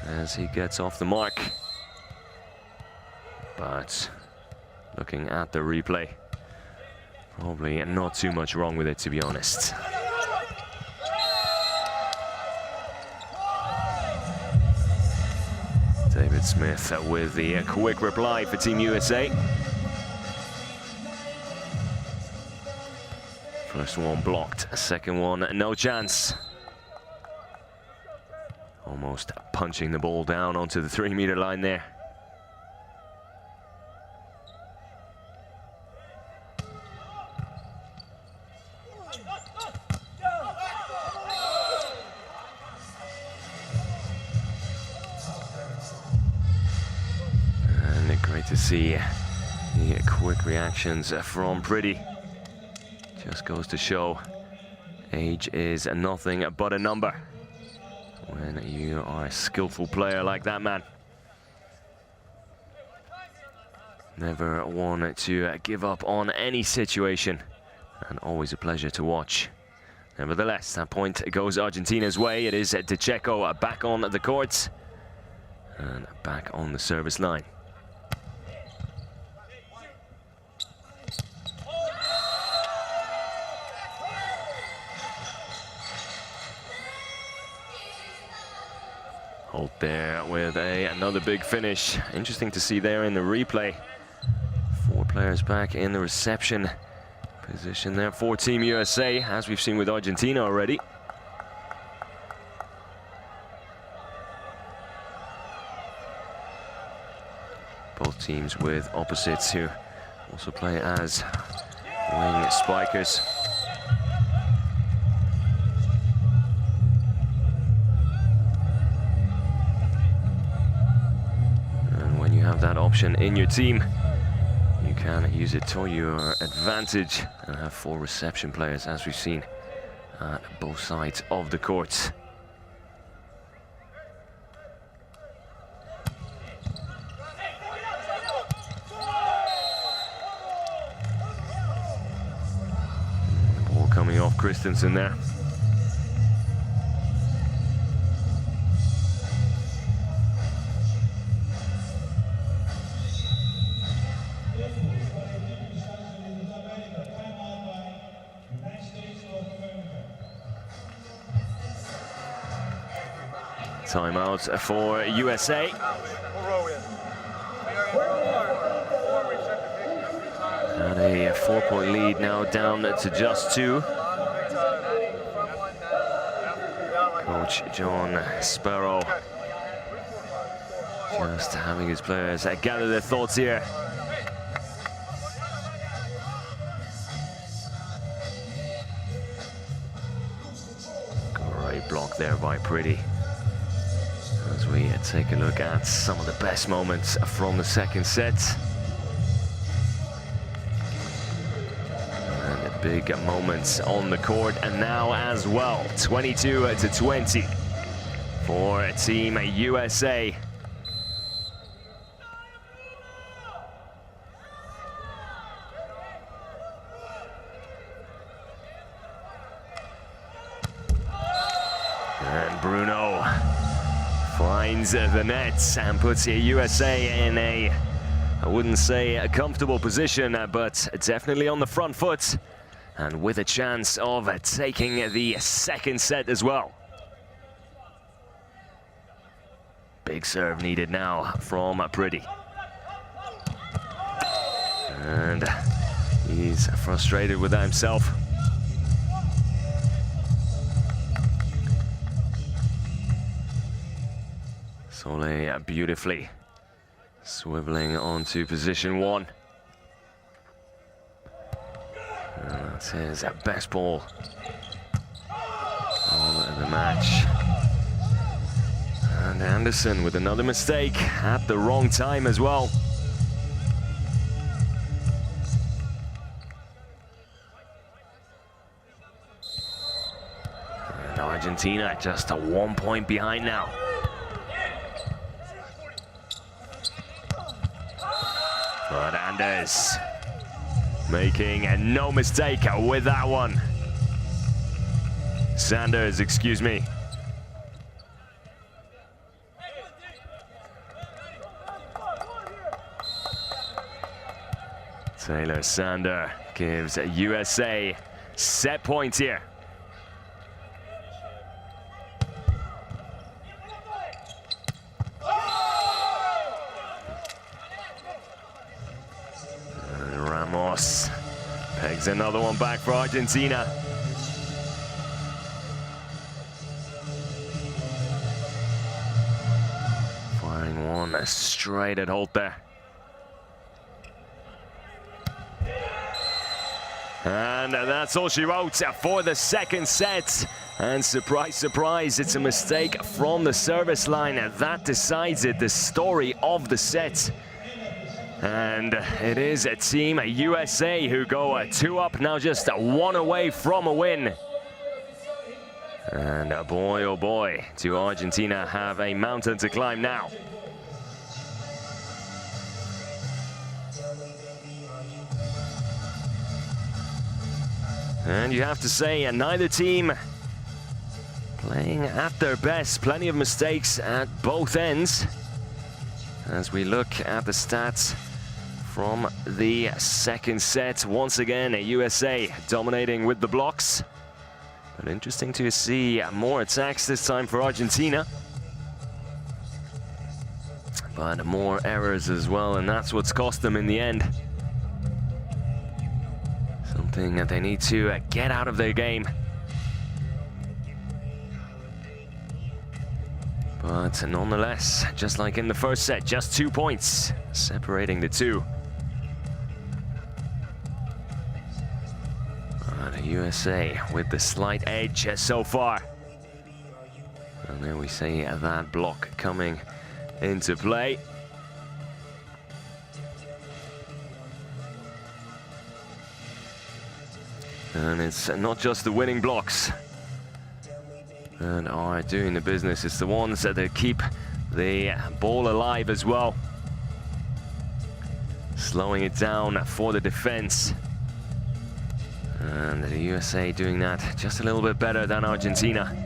as he gets off the mark. But looking at the replay, probably not too much wrong with it, to be honest. David Smith with the quick reply for Team USA. First one blocked, second one no chance. Almost punching the ball down onto the 3-meter line there. And great to see the quick reactions from Pretty. Just goes to show age is nothing but a number when you are a skillful player like that man. Never one to give up on any situation, and always a pleasure to watch. Nevertheless, that point goes Argentina's way. It is DeCecco back on the court and back on the service line. Holt there with another big finish. Interesting to see there in the replay. 4 players back in the reception position there for Team USA, as we've seen with Argentina already. Both teams with opposites who also play as wing spikers. Have that option in your team, you can use it to your advantage and have 4 reception players, as we've seen at both sides of the court. Ball coming off Christensen there. Timeout for USA. And a 4-point lead now down to just 2. Coach John Sparrow just having his players gather their thoughts here. Great block there by Pretty. As we take a look at some of the best moments from the second set. And the big moments on the court and now as well. 22-20 for Team USA. And Bruno finds the nets and puts USA in a, I wouldn't say a comfortable position, but definitely on the front foot and with a chance of taking the second set as well. Big serve needed now from Pretty. And he's frustrated with that himself. Solé beautifully swiveling onto position 1. And that's his best ball of the match. And Anderson with another mistake at the wrong time as well. Argentina just a 1 point behind now. But Anders making no mistake with that one. Sanders, excuse me. Taylor Sander gives USA set point here. And Ramos pegs another one back for Argentina. Firing one straight at Holt there. And that's all she wrote for the second set. And surprise, surprise, it's a mistake from the service line that decides it, the story of the set. And it is a Team USA who go 2 up, now just 1 away from a win. And boy, oh boy, do Argentina have a mountain to climb now. And you have to say, neither team playing at their best. Plenty of mistakes at both ends. As we look at the stats from the second set, once again, USA dominating with the blocks. But interesting to see more attacks this time for Argentina. But more errors as well, and that's what's cost them in the end. Something that they need to get out of their game. But nonetheless, just like in the first set, just 2 points separating the two. But USA with the slight edge so far. And there we see that block coming into play. And it's not just the winning blocks that are doing the business, it's the ones that keep the ball alive as well. Slowing it down for the defense. And the USA doing that just a little bit better than Argentina.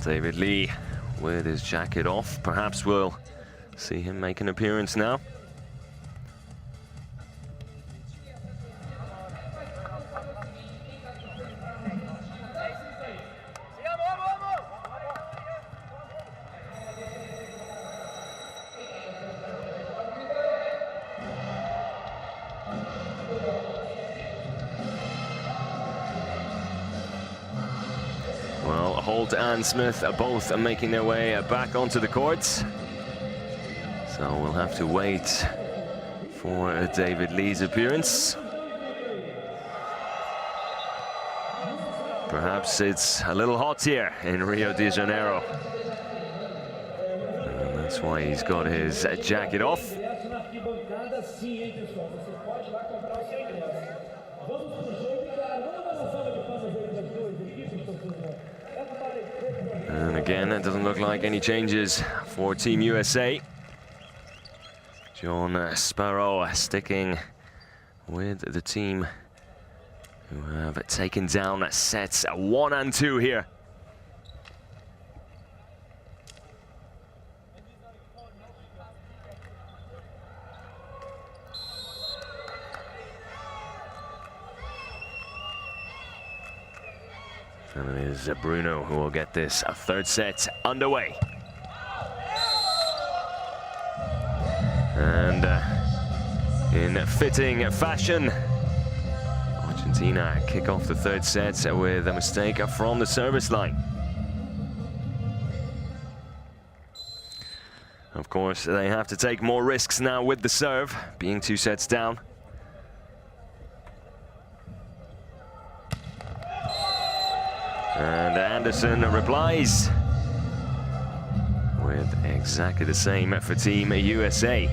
David Lee with his jacket off. Perhaps we'll see him make an appearance now. Holt and Smith are both making their way back onto the courts. So we'll have to wait for David Lee's appearance. Perhaps it's a little hot here in Rio de Janeiro. And that's why he's got his jacket off. And again, it doesn't look like any changes for Team USA. John Sparrow sticking with the team who have taken down sets 1 and 2 here. And it is Bruno who will get this third set underway. And in fitting fashion, Argentina kick off the third set with a mistake from the service line. Of course, they have to take more risks now with the serve, being 2 sets down. And Anderson replies with exactly the same for Team USA.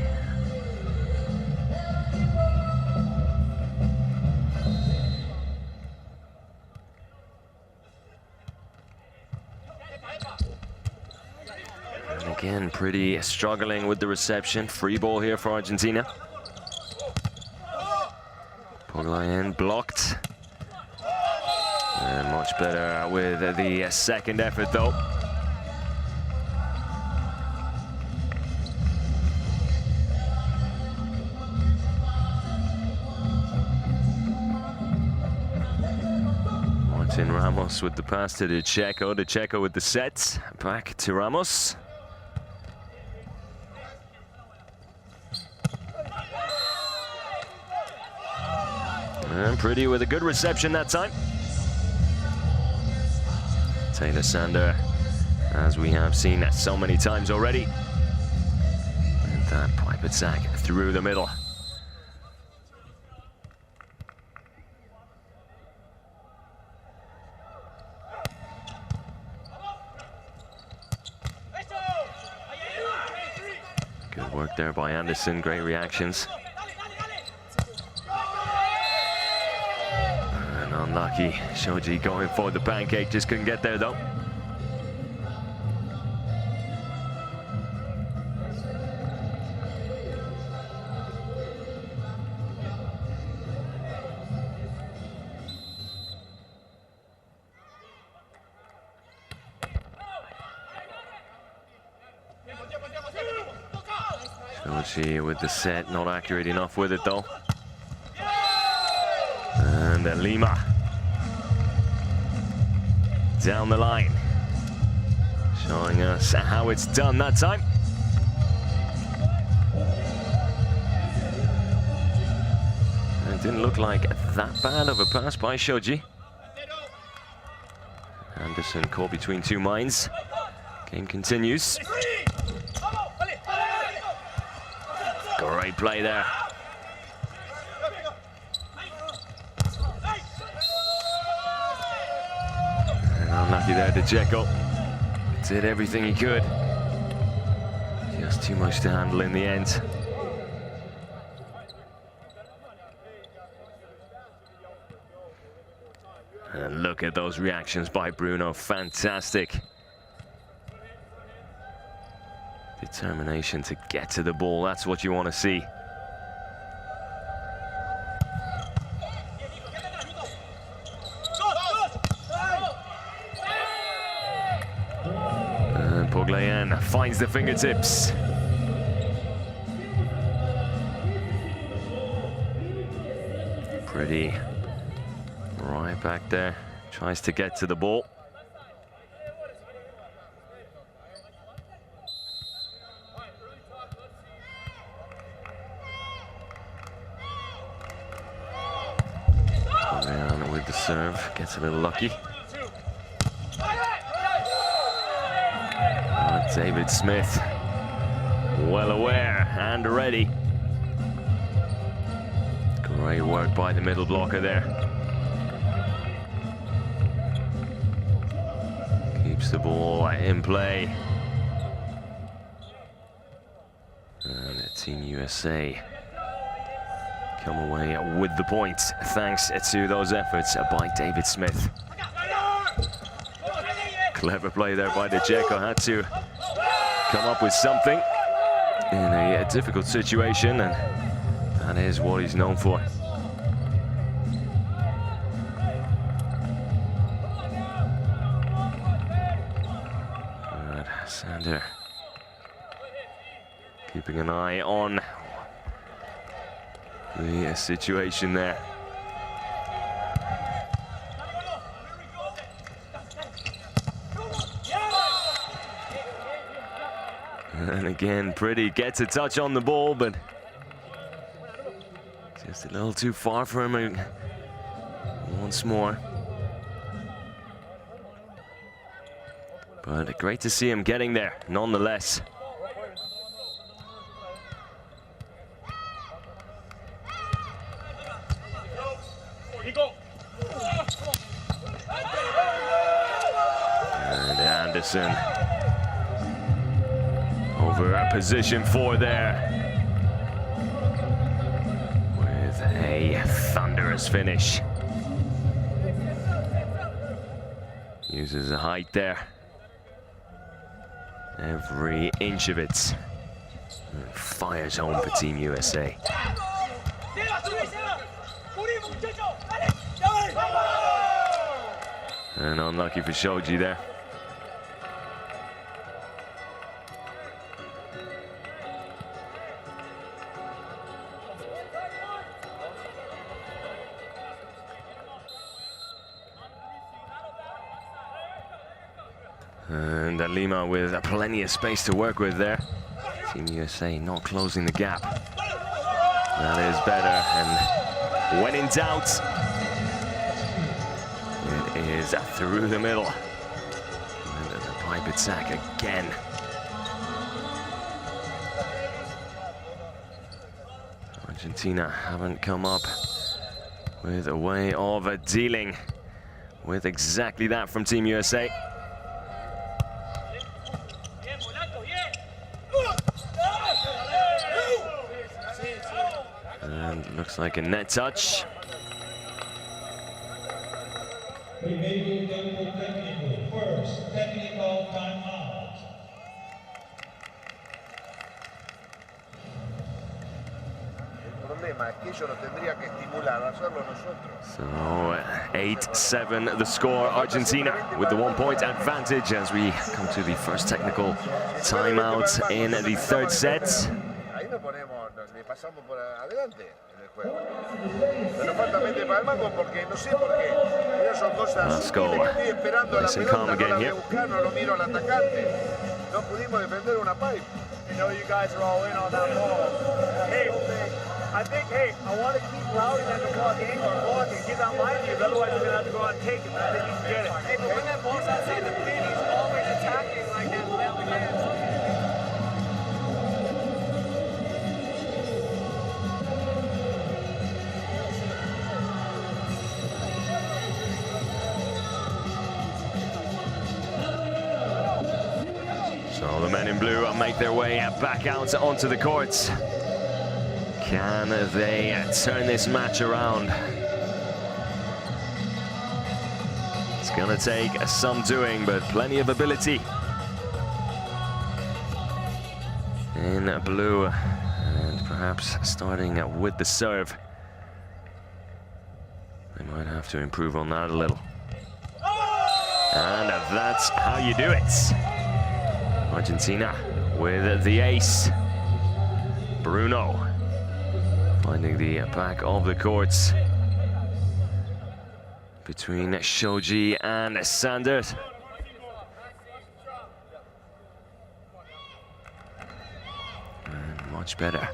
Again, pretty struggling with the reception. Free ball here for Argentina. Poglayen blocked. And much better with the second effort, though. Martin Ramos with the pass to De Checo with the set. Back to Ramos. And Pretty with a good reception that time. Taylor Sander, as we have seen so many times already. And that pipe attack through the middle. Good work there by Anderson, great reactions. Unlucky, Shoji going for the pancake, just couldn't get there though. Shoji with the set, not accurate enough with it though. And then Lima down the line, showing us how it's done that time. It didn't look like that bad of a pass by Shoji. Anderson caught between 2 minds. Game continues. Great play there. Unlucky there, De Checo. Did everything he could. Just too much to handle in the end. And look at those reactions by Bruno, fantastic. Determination to get to the ball, that's what you want to see. Poglayen finds the fingertips. Pretty right back there, tries to get to the ball. Poglayen with the serve, gets a little lucky. David Smith, well aware and ready. Great work by the middle blocker there. Keeps the ball in play. And Team USA come away with the point, thanks to those efforts by David Smith. Clever play there by De Checo, had to come up with something in a difficult situation, and that is what he's known for. But Sander keeping an eye on the situation there. And again, Pretty gets a touch on the ball, but just a little too far for him once more. But great to see him getting there, nonetheless. And Anderson over at position 4 there with a thunderous finish. Uses the height there. Every inch of it. And fires home for Team USA. And unlucky for Shoji there. And Lima with plenty of space to work with there. Team USA not closing the gap. That is better. And when in doubt, it is through the middle. And the pipe attack again. Argentina haven't come up with a way of dealing with exactly that from Team USA. And looks like a net touch. FIVB Volleyball first technical timeout. El problema es que ellos nos tendrían que estimular a hacerlo nosotros. So 8-7 the score. Argentina with the 1-point advantage as we come to the first technical timeout in the third set. Ahí nos ponemos, le pasamos por adelante en el juego. Pero nos falta meter para el mango porque no sé por qué. Esas son cosas Let's go. que estoy esperando a la Nice and pelota, calm no again la voy here. a buscar, no lo miro al atacante. No pudimos defender una pipe. You know you guys are all in on that ball. Hey, I think, hey, I want to keep Lowry at the block angle or block and give that line to you. Otherwise, we're going to have to go out and take it. But I think you can get it. Hey, but when that ball's outside the pin, he's always attacking like that without the hands. So the men in blue make their way back out onto the courts. Can they turn this match around? It's gonna take some doing, but plenty of ability in blue, and perhaps starting with the serve. They might have to improve on that a little. And that's how you do it. Argentina with the ace. Bruno finding the back of the courts between Shoji and Sanders. And much better.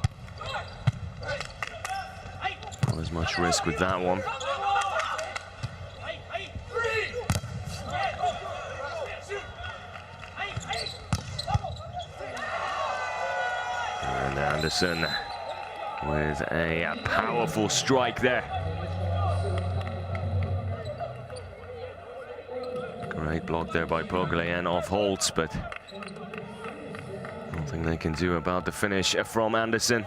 Not as much risk with that one. And Anderson with a powerful strike there. Great block there by Poglayen off Holtz, but nothing they can do about the finish from Anderson.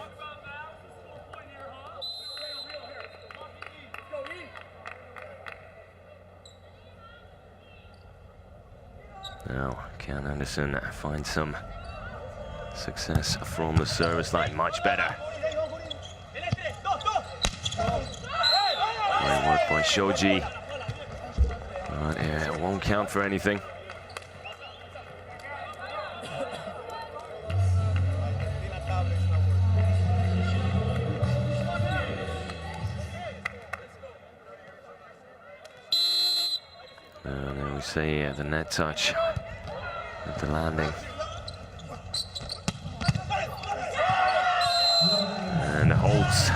Now, can Anderson find some success from the service line? Much better. Great work by Shoji. But it won't count for anything. And then we see the net touch at the landing. Holtz.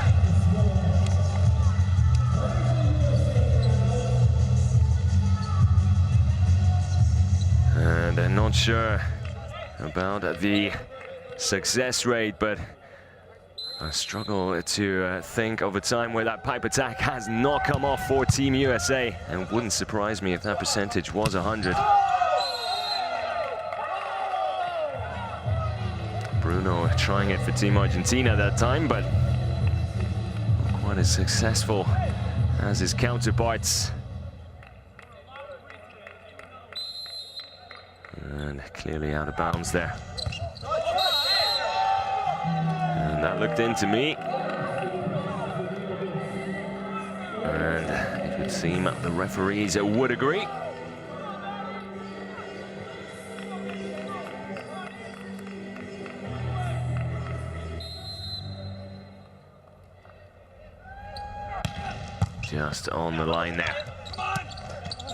And I'm not sure about the success rate, but I struggle to think of a time where that pipe attack has not come off for Team USA, and it wouldn't surprise me if that percentage was 100. Bruno trying it for Team Argentina that time, but not quite as successful as his counterparts. And clearly out of bounds there. And that looked into me. And it would seem the referees would agree. Just on the line there.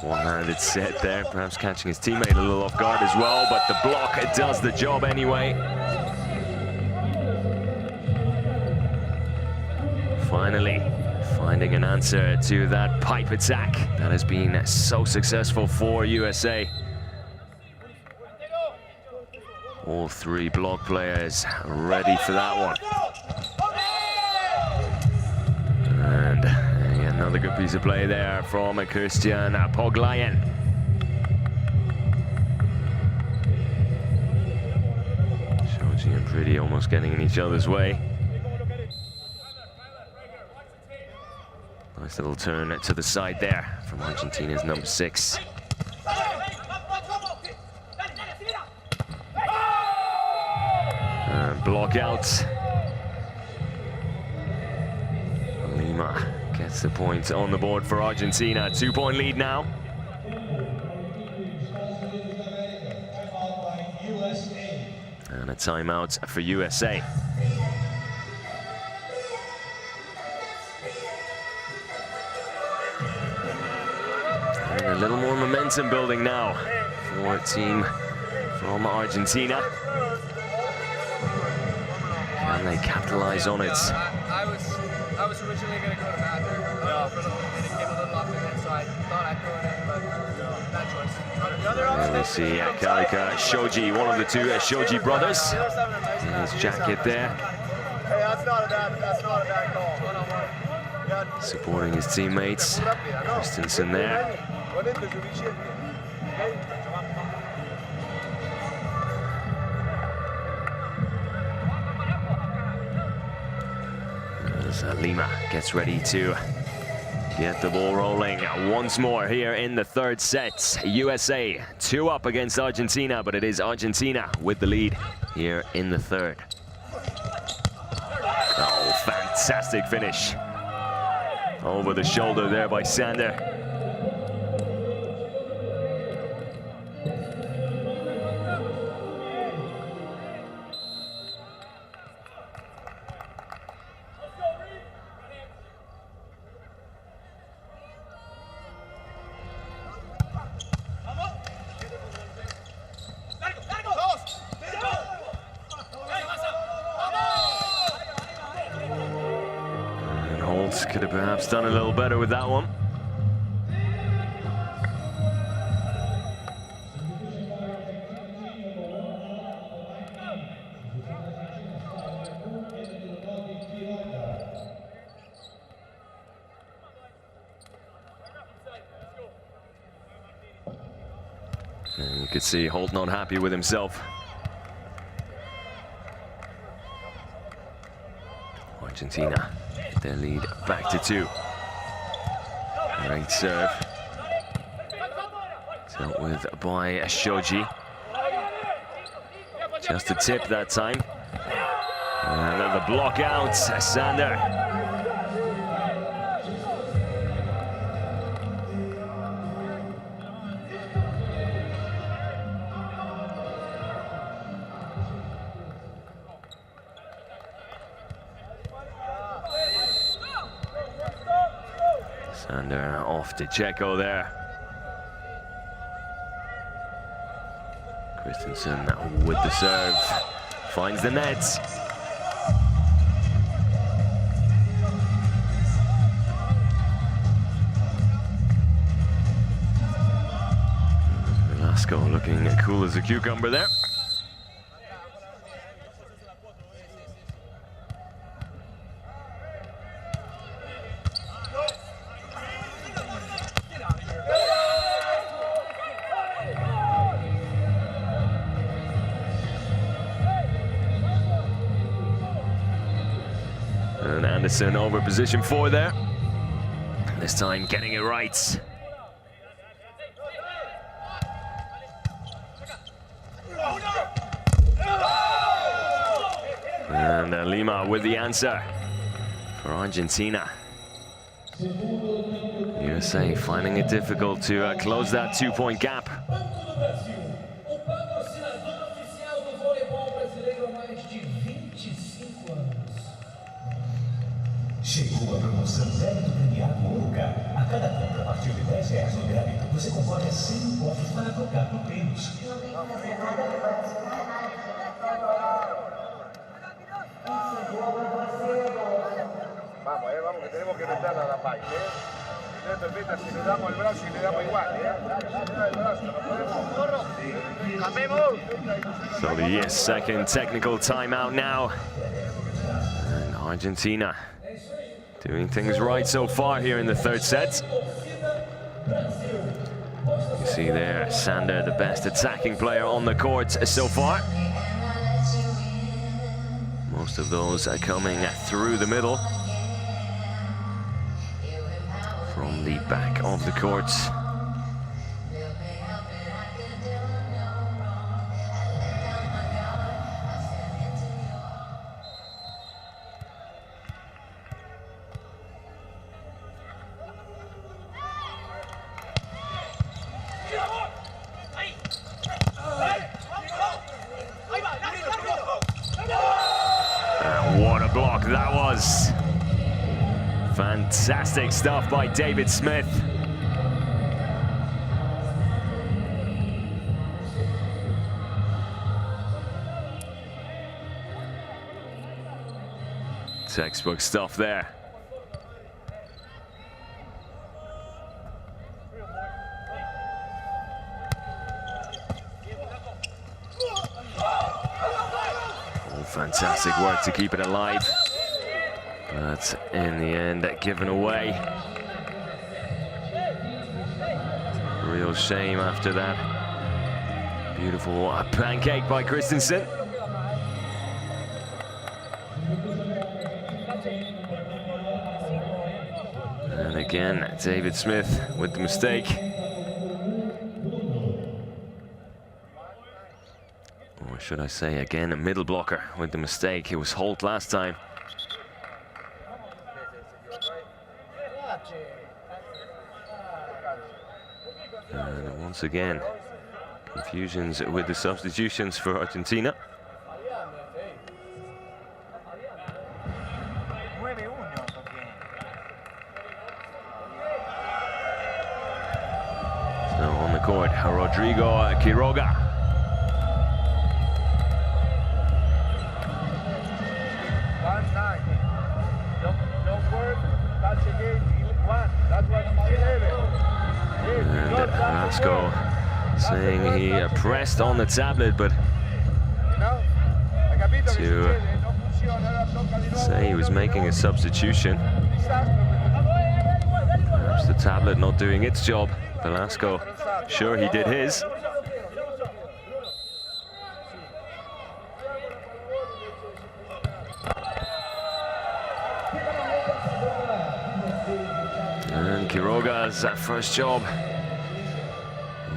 One-handed set there, perhaps catching his teammate a little off guard as well, but the block does the job anyway. Finally finding an answer to that pipe attack that has been so successful for USA. All three block players ready for that one. And another good piece of play there from Christian Poglayen. Shoji and Pretty almost getting in each other's way. Nice little turn to the side there from Argentina's number 6. And block out. Lima gets the point on the board for Argentina. 2-point lead now. And a timeout for USA. And a little more momentum building now for a team from Argentina. Can they capitalize on it? I was originally going to go to Matthew, but it came a little off the net, so I thought I'd throw it in, but bad choice. And we see Kalika Shoji, one of the two Shoji brothers. His jacket there. Hey, that's not a bad call. Supporting his teammates. Christensen there. As Lima gets ready to get the ball rolling once more here in the third set. USA 2 up against Argentina, but it is Argentina with the lead here in the third. Oh, fantastic finish. Over the shoulder there by Sander. Could have perhaps done a little better with that one. And you could see Holt not happy with himself. Argentina, their lead back to 2. Great serve. Dealt with by Shoji. Just a tip that time. And then the block out, Sander. Sander off to Checo there. Christensen with the serve. Finds the net. Velasco looking cool as a cucumber there. And Anderson over position 4 there. This time getting it right. And Lima with the answer for Argentina. USA finding it difficult to close that 2-point gap. Chegou a promoção débito premiado Oruga. A cada compra a partir de R$10 no débito, você concorre a 100 pontos para trocar por prêmios. Vamos, que tenemos que meterla a la PAI, Si no permita, si le damos el brazo y le damos igual, So the second technical timeout now. And Argentina doing things right so far here in the third set. You see there, Sander, the best attacking player on the court so far. Most of those are coming through the middle, from the back of the court. What a block that was. Fantastic stuff by David Smith. Textbook stuff there. Fantastic work to keep it alive, but in the end, given away. Real shame after that. Beautiful pancake by Christensen. And again, David Smith with the mistake. Or should I say again, a middle blocker with the mistake. It was Holt last time. And once again, confusions with the substitutions for Argentina. So on the court, Rodrigo Quiroga. And Velasco saying he pressed on the tablet, but to say he was making a substitution. Perhaps the tablet not doing its job. Velasco, sure he did his. And Quiroga's first job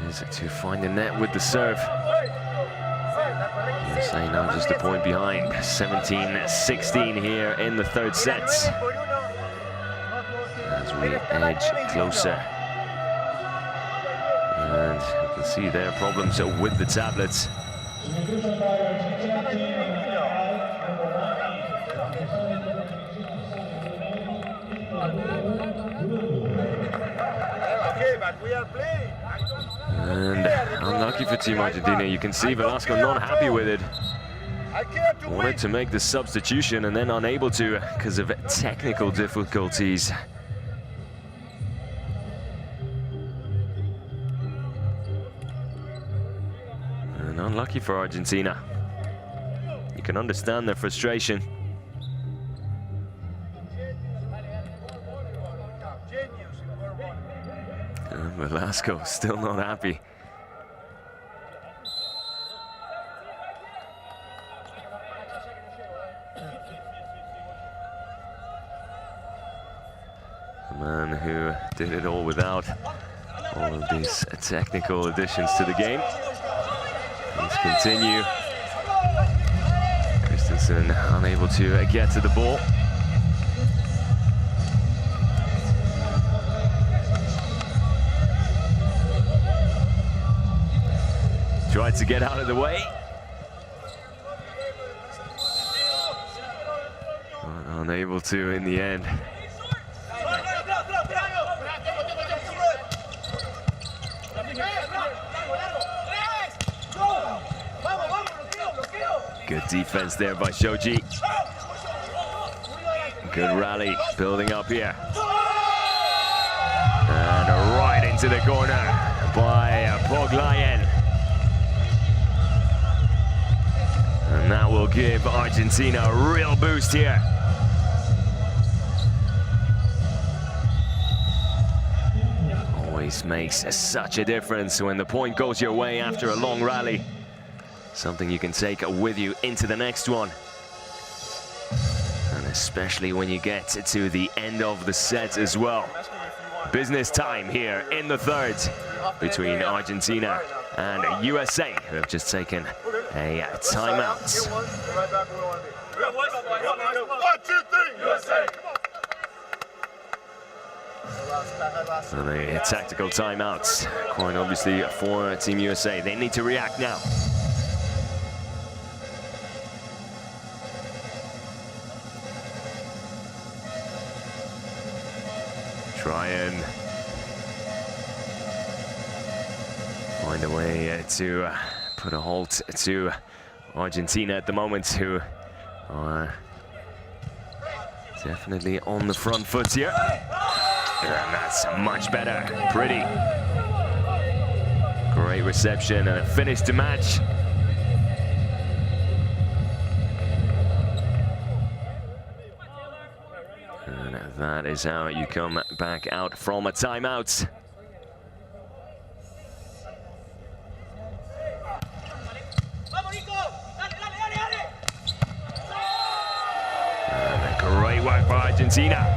is to find the net with the serve. USA now just a point behind, 17-16 here in the third set. As we edge closer. And you can see their problems with the tablets. And unlucky for Team Argentina, you can see Velasco not happy with it. Wanted to make the substitution and then unable to because of technical difficulties. Unlucky for Argentina. You can understand their frustration. And Velasco still not happy. The man who did it all without all of these technical additions to the game. Let's continue. Christensen unable to get to the ball. Tried to get out of the way. But unable to in the end. Good defense there by Shoji. Good rally building up here. And right into the corner by Poglayen. And that will give Argentina a real boost here. Always makes such a difference when the point goes your way after a long rally. Something you can take with you into the next one. And especially when you get to the end of the set as well. Business time here in the third between Argentina and USA, who have just taken a timeout. 1, 2, 3, USA! And a tactical timeout, quite obviously for Team USA. They need to react now. Try and find a way to put a halt to Argentina at the moment, who are definitely on the front foot here. And that's much better. Pretty. Great reception and a finish to match. And that is how you come back out from a timeout. And great work by Argentina.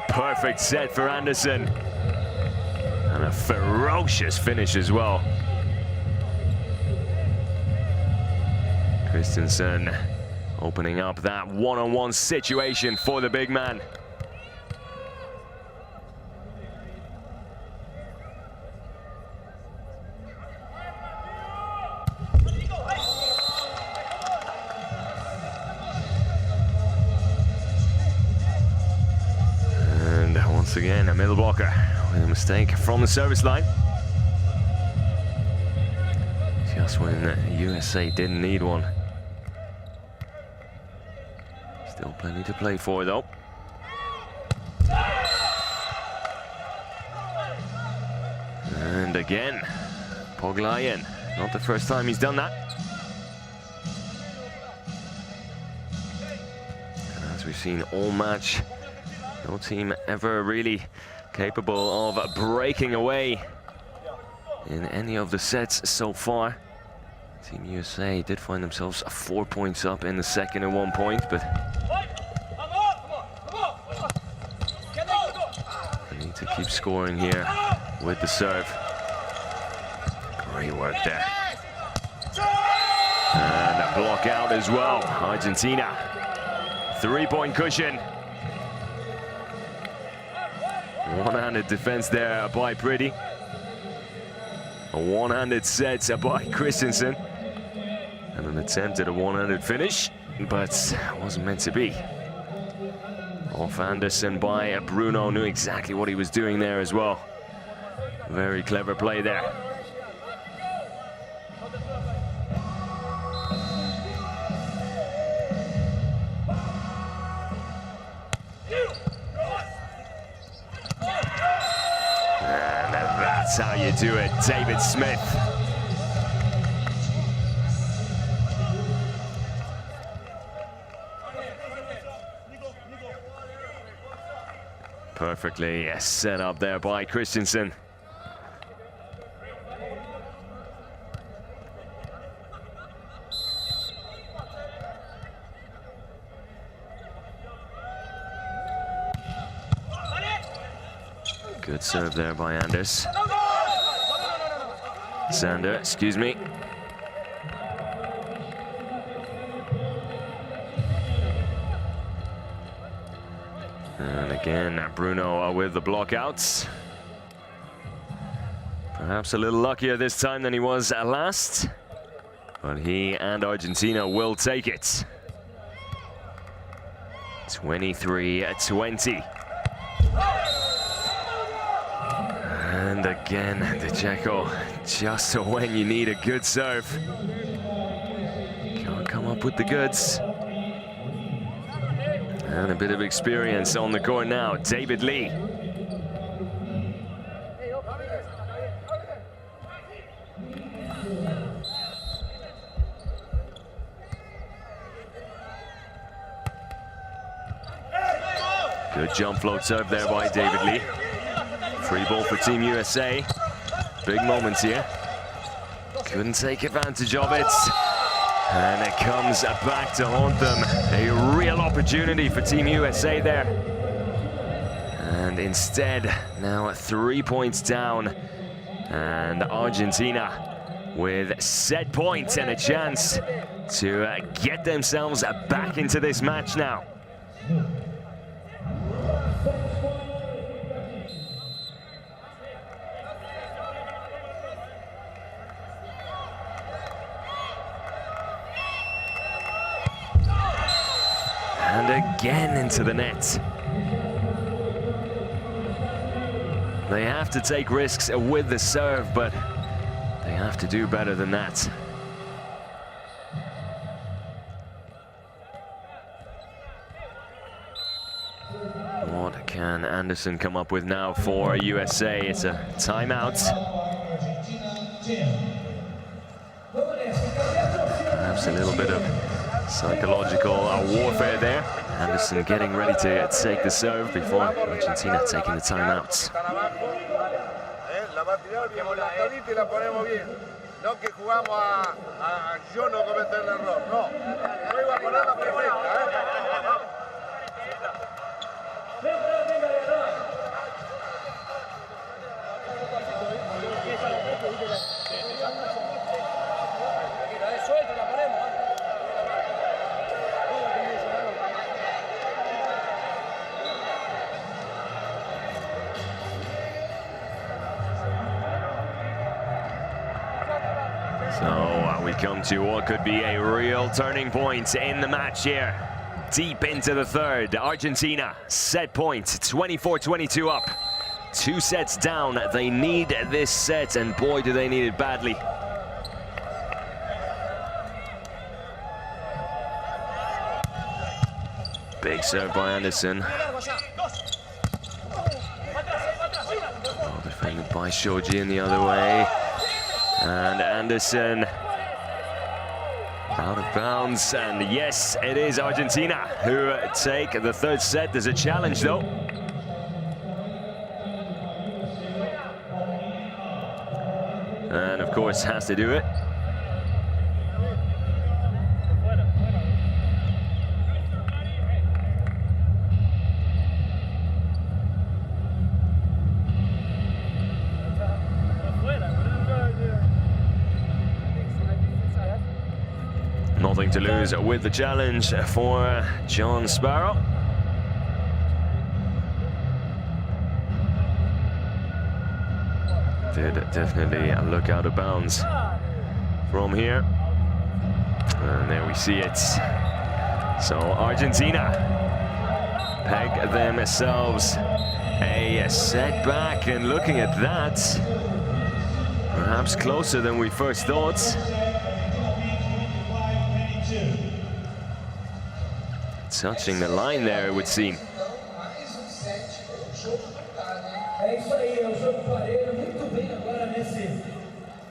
Perfect set for Anderson. And a ferocious finish as well. Christensen opening up that one-on-one situation for the big man. Once again, a middle blocker with a mistake from the service line. Just when the USA didn't need one. Still plenty to play for, though. And again, Poglayen. Not the first time he's done that. And as we've seen all match, no team ever really capable of breaking away in any of the sets so far. Team USA did find themselves 4 points up in the second at one point, but they need to keep scoring here with the serve. Great work there. And a block out as well. Argentina, 3-point cushion. One-handed defense there by Pretty. A one-handed set by Christensen. And an attempt at a one-handed finish, but wasn't meant to be. Off Anderson by Bruno, knew exactly what he was doing there as well. Very clever play there. And that's how you do it, David Smith. Perfectly set up there by Christensen. Good serve there by Anders. Sander, excuse me. And again, Bruno with the blockouts. Perhaps a little luckier this time than he was at last. But he and Argentina will take it. 23-20. And again, the Checo, just when you need a good serve. Can't come up with the goods. And a bit of experience on the court now, David Lee. Good jump float serve there by David Lee. Free ball for Team USA. Big moments here. Couldn't take advantage of it. And it comes back to haunt them. A real opportunity for Team USA there. And instead, now 3 points down. And Argentina with set points and a chance to get themselves back into this match now. And again into the net. They have to take risks with the serve, but they have to do better than that. What can Anderson come up with now for USA? It's a timeout. Perhaps a little bit of psychological warfare there. Anderson getting ready to take the serve before Argentina taking the timeouts. No que jugamos a yo no cometer el error, no. Yo iba a ponerla perfecta, So we come to what could be a real turning point in the match here. Deep into the third, Argentina set point, 24-22 up. 2 sets down, they need this set, and boy do they need it badly. Big serve by Anderson. Well defended by Shoji in the other way. And Anderson out of bounds, and yes, it is Argentina who take the third set. There's a challenge though. And of course has to do it. Nothing to lose with the challenge for John Sparrow. Did definitely look out of bounds from here. And there we see it. So Argentina peg themselves a setback, and looking at that, perhaps closer than we first thought. Touching the line there, it would seem. É isso aí, é o jogo parelho, muito bem agora nesse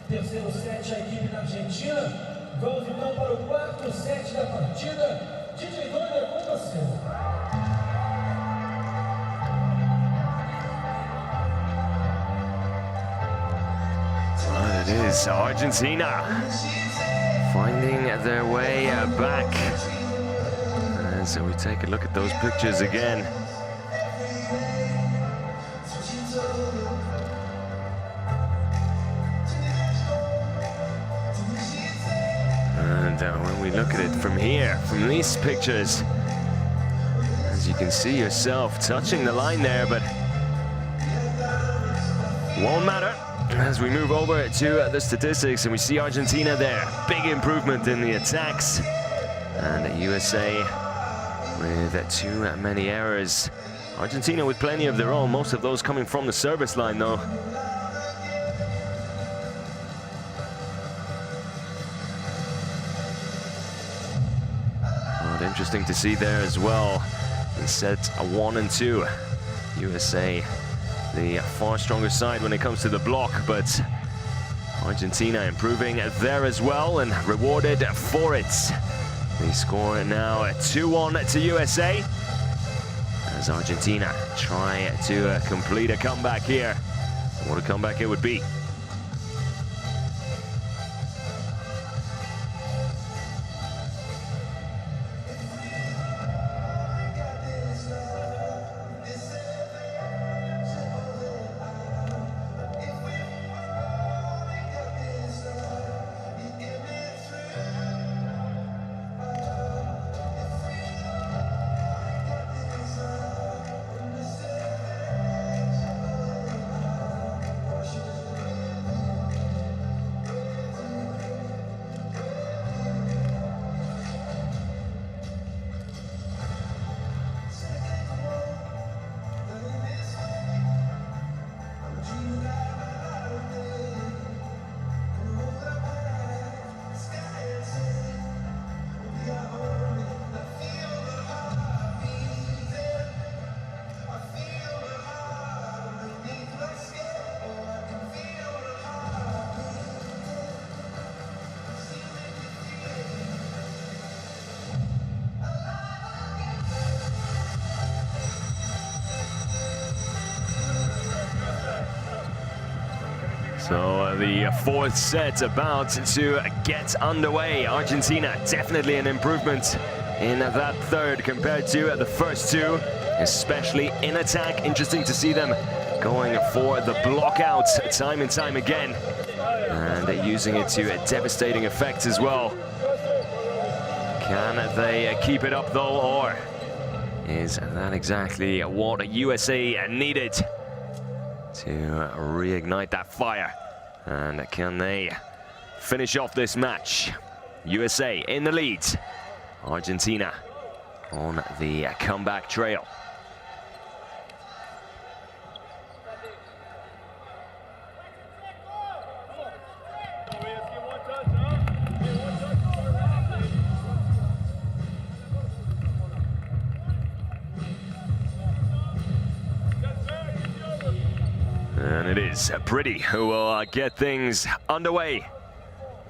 terceiro set a equipe da Argentina. Vamos então para o quarto set da partida. DJ Doider, com você. Well, it is Argentina finding their way back. And so we take a look at those pictures again. And when we look at it from here, from these pictures, as you can see yourself touching the line there, but won't matter as we move over to the statistics, and we see Argentina there. Big improvement in the attacks, and the USA with too many errors. Argentina with plenty of their own, most of those coming from the service line though. Interesting to see there as well in sets 1 and 2. USA, the far stronger side when it comes to the block, but Argentina improving there as well and rewarded for it. They score now 2-1 to USA as Argentina try to complete a comeback here. What a comeback it would be. So the fourth set about to get underway. Argentina definitely an improvement in that third compared to the first two, especially in attack. Interesting to see them going for the block out time and time again, and using it to a devastating effect as well. Can they keep it up though, or is that exactly what USA needed to reignite that fire? And can they finish off this match? USA in the lead. Argentina on the comeback trail. And it is Pretty who will get things underway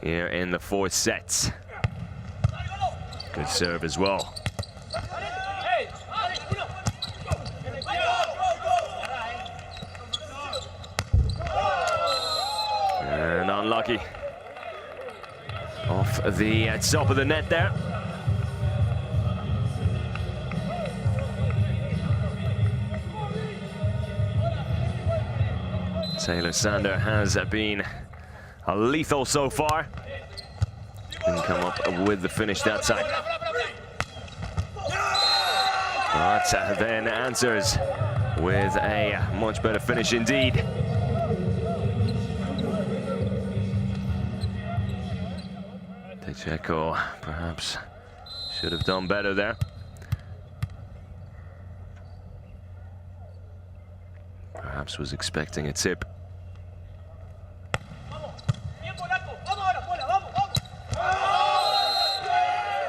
here in the fourth set. Good serve as well. And unlucky. Off the top of the net there. Taylor Sander has been lethal so far. Couldn't come up with the finish that time. But then answers with a much better finish indeed. Pacheco perhaps should have done better there. perhaps was expecting a tip.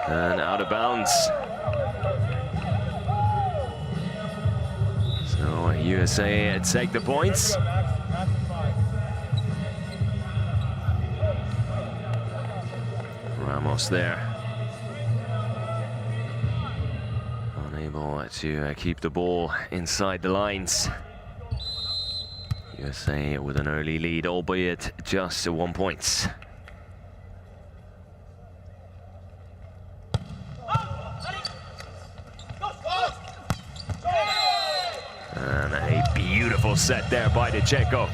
And out of bounds. So USA take the points. Ramos there. Unable to keep the ball inside the lines. USA with an early lead, albeit just 1 point. And a beautiful set there by the Checo.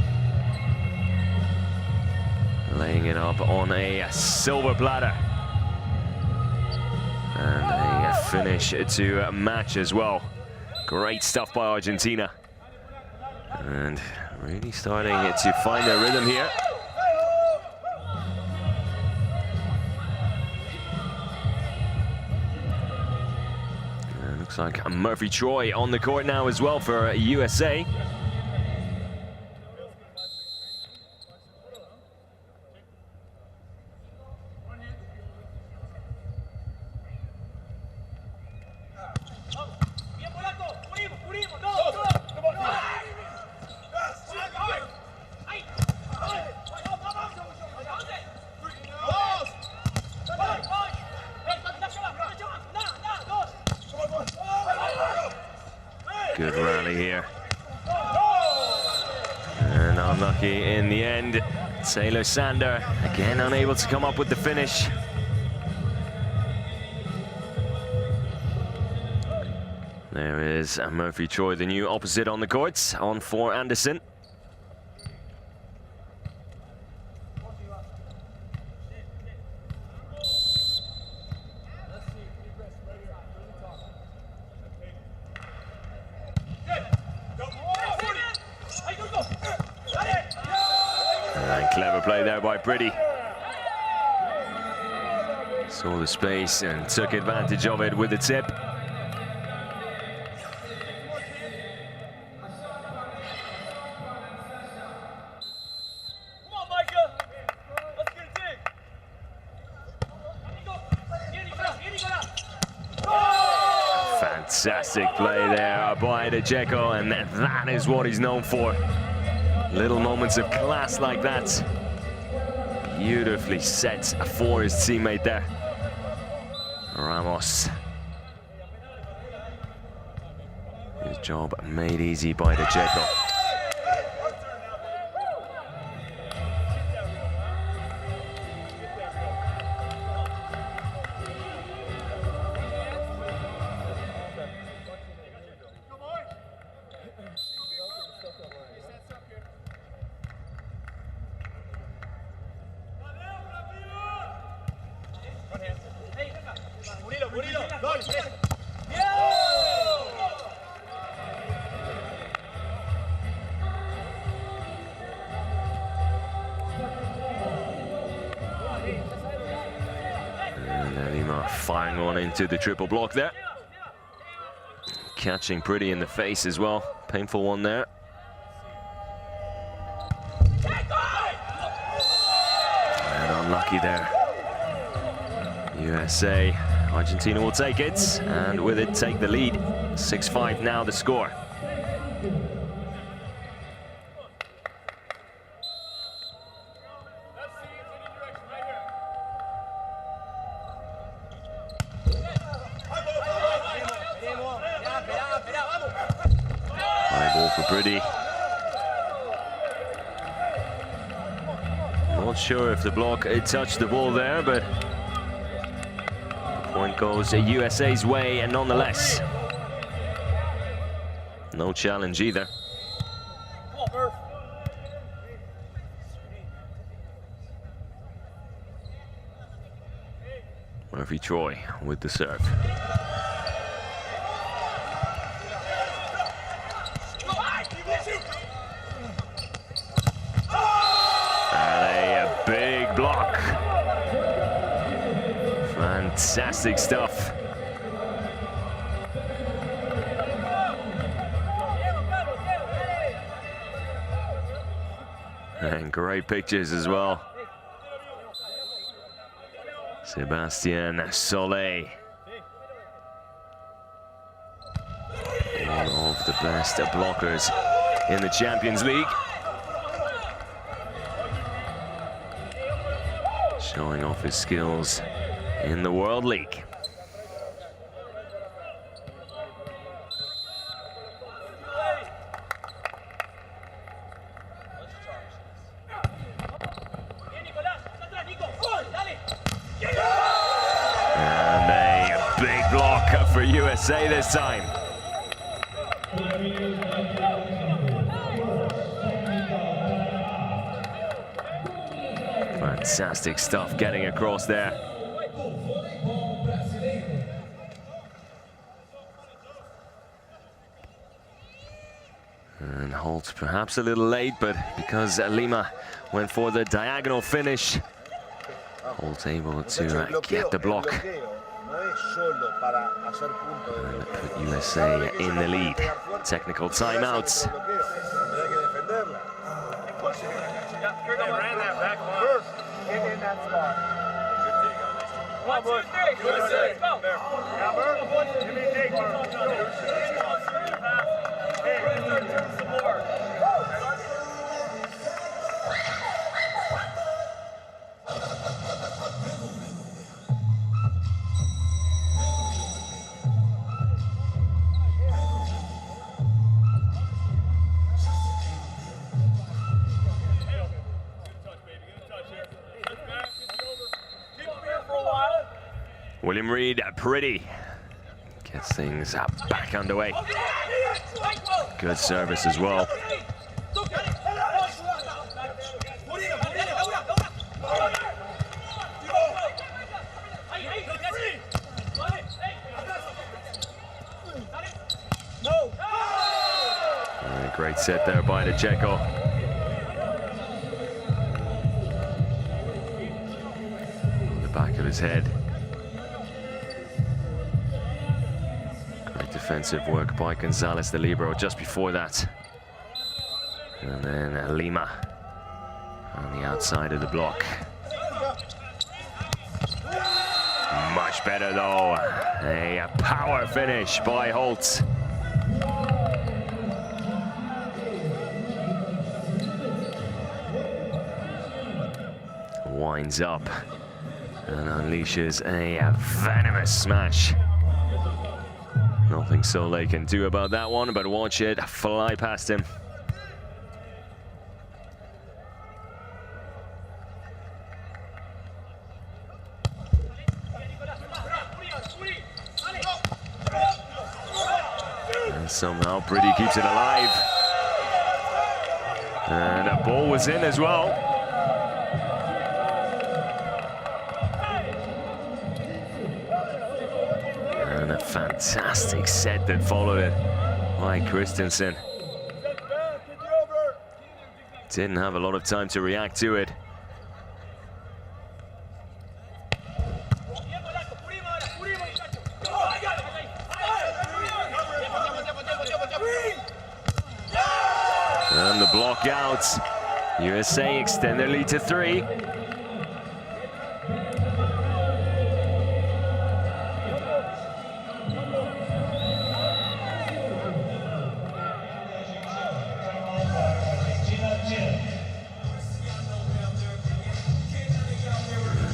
Laying it up on a silver platter. And a finish to match as well. Great stuff by Argentina. And really starting to find their rhythm here. And looks like Murphy Troy on the court now as well for USA. Good rally here. And unlucky in the end. Taylor Sander again unable to come up with the finish. There is Murphy Troy, the new opposite on the courts, on for Anderson. And clever play there by Pretty. Saw the space and took advantage of it with the tip. Fantastic play there by the Checo, and that is what he's known for. Little moments of class like that. Beautifully set for his teammate there. Ramos. His job made easy by the Checo. And Lima firing on into the triple block there. Catching Pretty in the face as well. Painful one there. And unlucky there. USA. Argentina will take it, and with it take the lead. 6-5 now the score. High ball for Pretty. Not sure if the block touched the ball there, but point goes USA's way, and nonetheless, no challenge either. Murphy Troy with the serve. And a big block. Fantastic stuff. And great pictures as well. Sebastian Solé. One of the best blockers in the Champions League. Showing off his skills in the World League. And a big block for USA this time. Fantastic stuff getting across there. And Holt perhaps a little late, but because Lima went for the diagonal finish, Holt able to get the block and put USA in the lead. Technical timeouts. Ran that back first. Get in that spot. Good take on this. Come on, boys. USA. Go. Yeah, Bert. Give me a take, Bert. Hey, some more. William Reed, pretty. Gets things back underway. Good service as well. And a great set there by the Checo. The back of his head. Defensive work by Gonzalez, the libero, just before that. And then Lima on the outside of the block. Much better though. A power finish by Holt. Winds up and unleashes a venomous smash. Nothing Solé can do about that one, but watch it fly past him. And somehow Pretty keeps it alive. And a ball was in as well. And a fantastic set that followed it by Christensen. Didn't have a lot of time to react to it. And the block out. USA extend their lead to 3.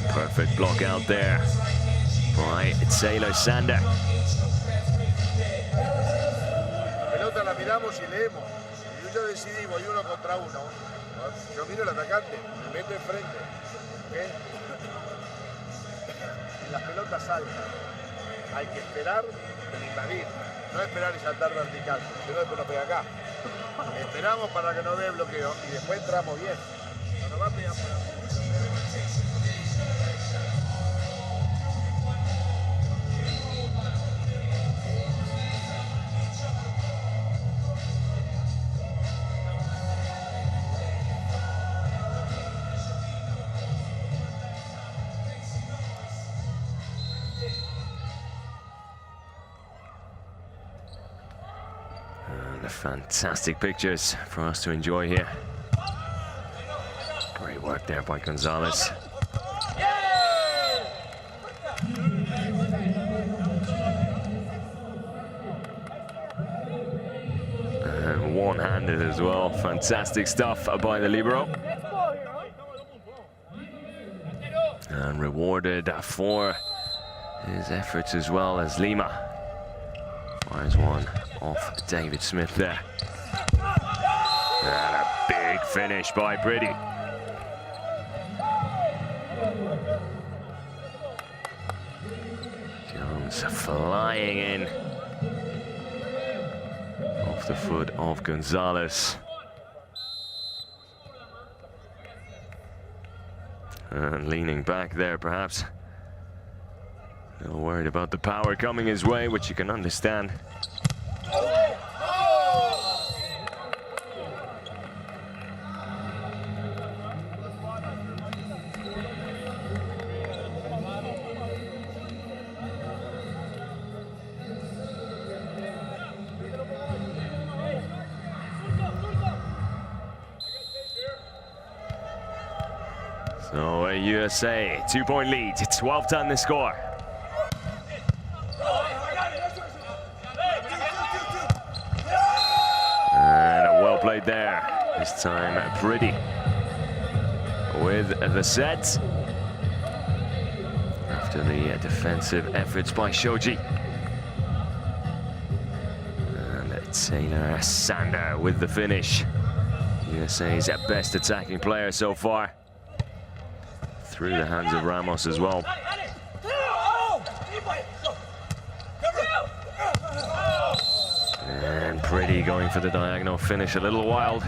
Perfect block out there by Taylor Sander. La pelota la miramos y leemos. Y yo decidí, voy 1 contra 1. Yo miro al atacante, me meto enfrente. ¿Okay? Y las pelotas saltan. Hay que esperar y invadir. No esperar y saltar vertical, sino después nos pega acá. Esperamos para que no dé bloqueo y después entramos bien. No nos va a pegar por acá. And fantastic pictures for us to enjoy here. work there by Gonzalez. And one-handed as well. Fantastic stuff by the libero. And rewarded for his efforts as well as Lima. Fires one off David Smith there. And a big finish by Pretty. Jones flying in off the foot of Gonzalez. And leaning back there, perhaps. A little worried about the power coming his way, which you can understand. So a USA 2-point lead, 12-10 the score. And well played there. This time Pretty with the set. After the defensive efforts by Shoji. And Taylor Sander with the finish. USA's best attacking player so far. Through the hands of Ramos as well. And Pretty going for the diagonal finish, a little wild.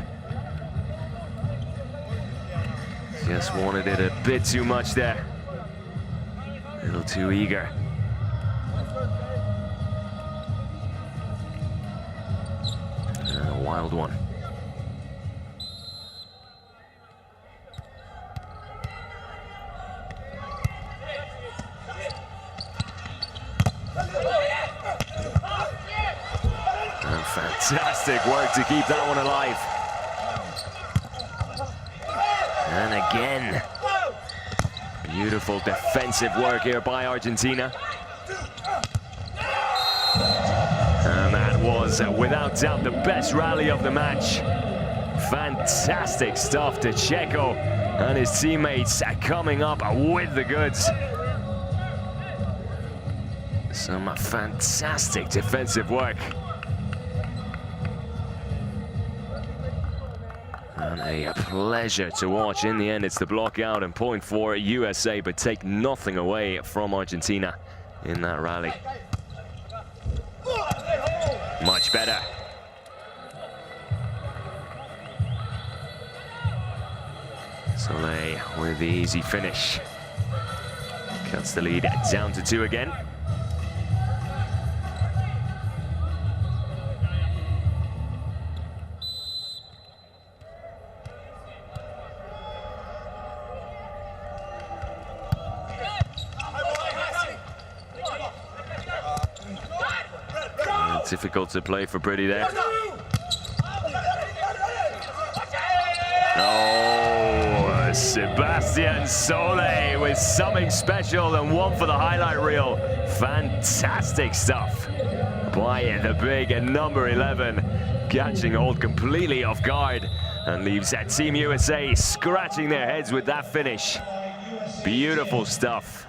Just wanted it a bit too much there. A little too eager. And a wild one. Fantastic work to keep that one alive. And again, beautiful defensive work here by Argentina. And that was, without doubt, the best rally of the match. Fantastic stuff to Checo and his teammates coming up with the goods. Some fantastic defensive work. And a pleasure to watch. In the end, it's the block out and point for USA, but take nothing away from Argentina in that rally. Much better. Soleil with the easy finish. Cuts the lead down to 2 again. Difficult to play for Pretty there. Oh, Sebastian Soleil with something special and one for the highlight reel. Fantastic stuff by the big number 11, catching hold completely off guard and leaves Team USA scratching their heads with that finish. Beautiful stuff.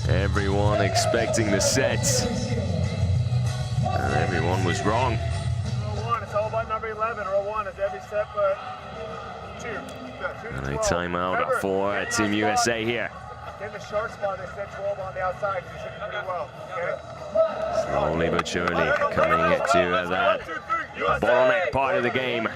Everyone expecting the sets, and everyone was wrong. Row 1, it's all about number 11. Row 1 is every set but 2. And a timeout for Team USA here. Get in the short spot, they set 12 on the outside. You're sitting pretty well, okay? Slowly but surely coming into that bottleneck part of the game.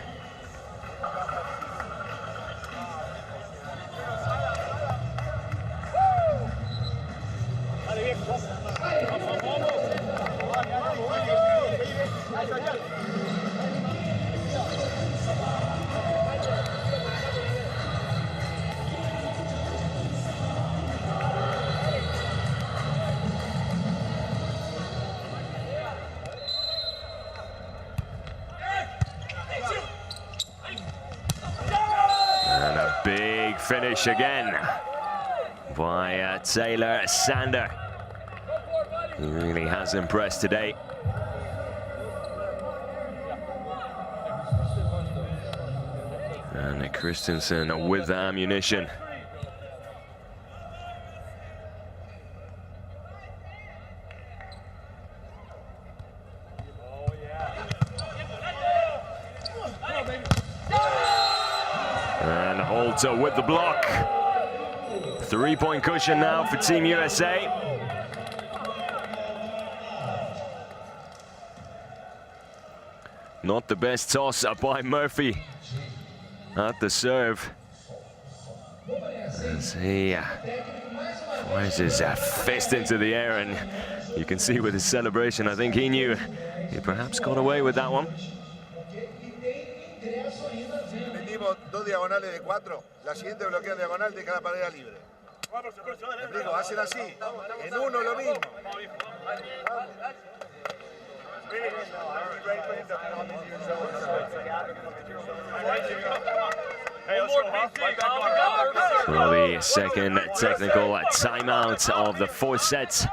finish again by Taylor Sander. He really has impressed today. And Christensen with the ammunition. And Holter with the block. 3-point cushion now for Team USA. Not the best toss up by Murphy at the serve. As he fires his fist into the air, and you can see with his celebration, I think he knew he perhaps got away with that one. Metimos 2 diagonales de 4, la siguiente bloquea diagonal de cada pared libre. ¿Me explico? Hacen así, en uno lo mismo. For the second technical timeout of the fourth set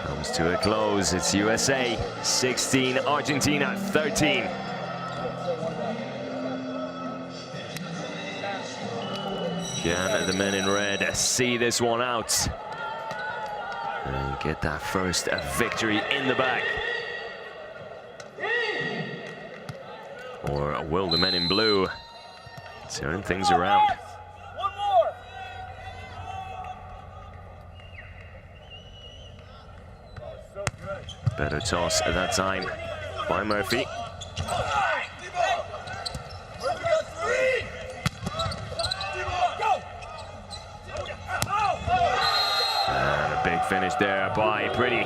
comes to a close. It's USA 16, Argentina 13. Can the men in red see this one out and get that first victory in the bag? Or will the men in blue turn things around? Better toss at that time by Murphy. And a big finish there by Pretty.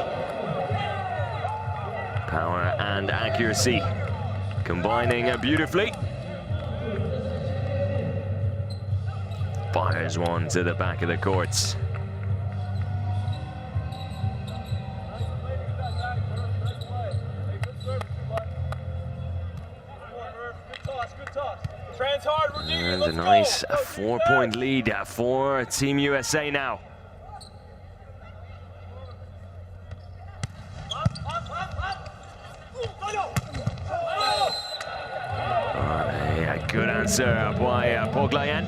Power and accuracy combining beautifully. Fires one to the back of the courts. And a nice 4-point lead for Team USA now. A good answer by Poglayen.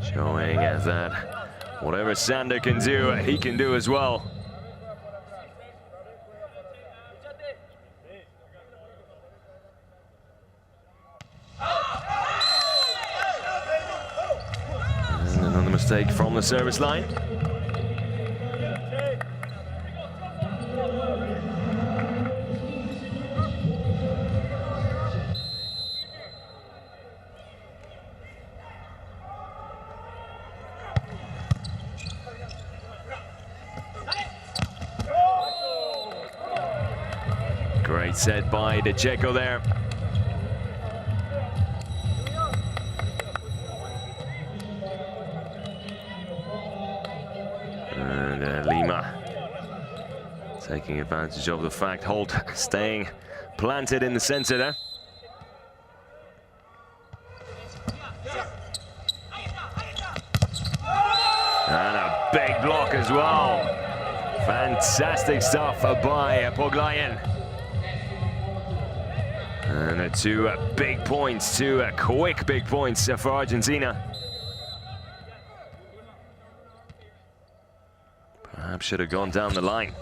Showing that whatever Sander can do, he can do as well. And another mistake from the service line. Great set by the Checo there. And Lima taking advantage of the fact Holt staying planted in the center there. And a big block as well. Fantastic stuff by Poglayen. And 2 big points, 2 quick big points for Argentina. Perhaps should have gone down the line.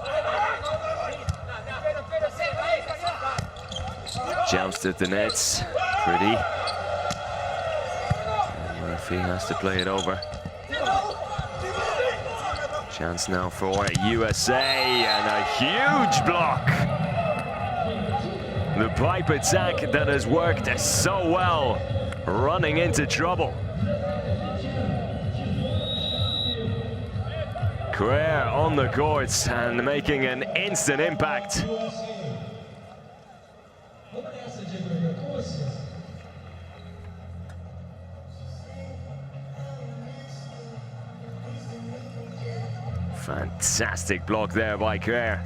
Jounced at the nets, Pretty. And Murphy has to play it over. Chance now for USA, and a huge block. The pipe attack that has worked so well, running into trouble. Crair on the courts and making an instant impact. Fantastic block there by Crair.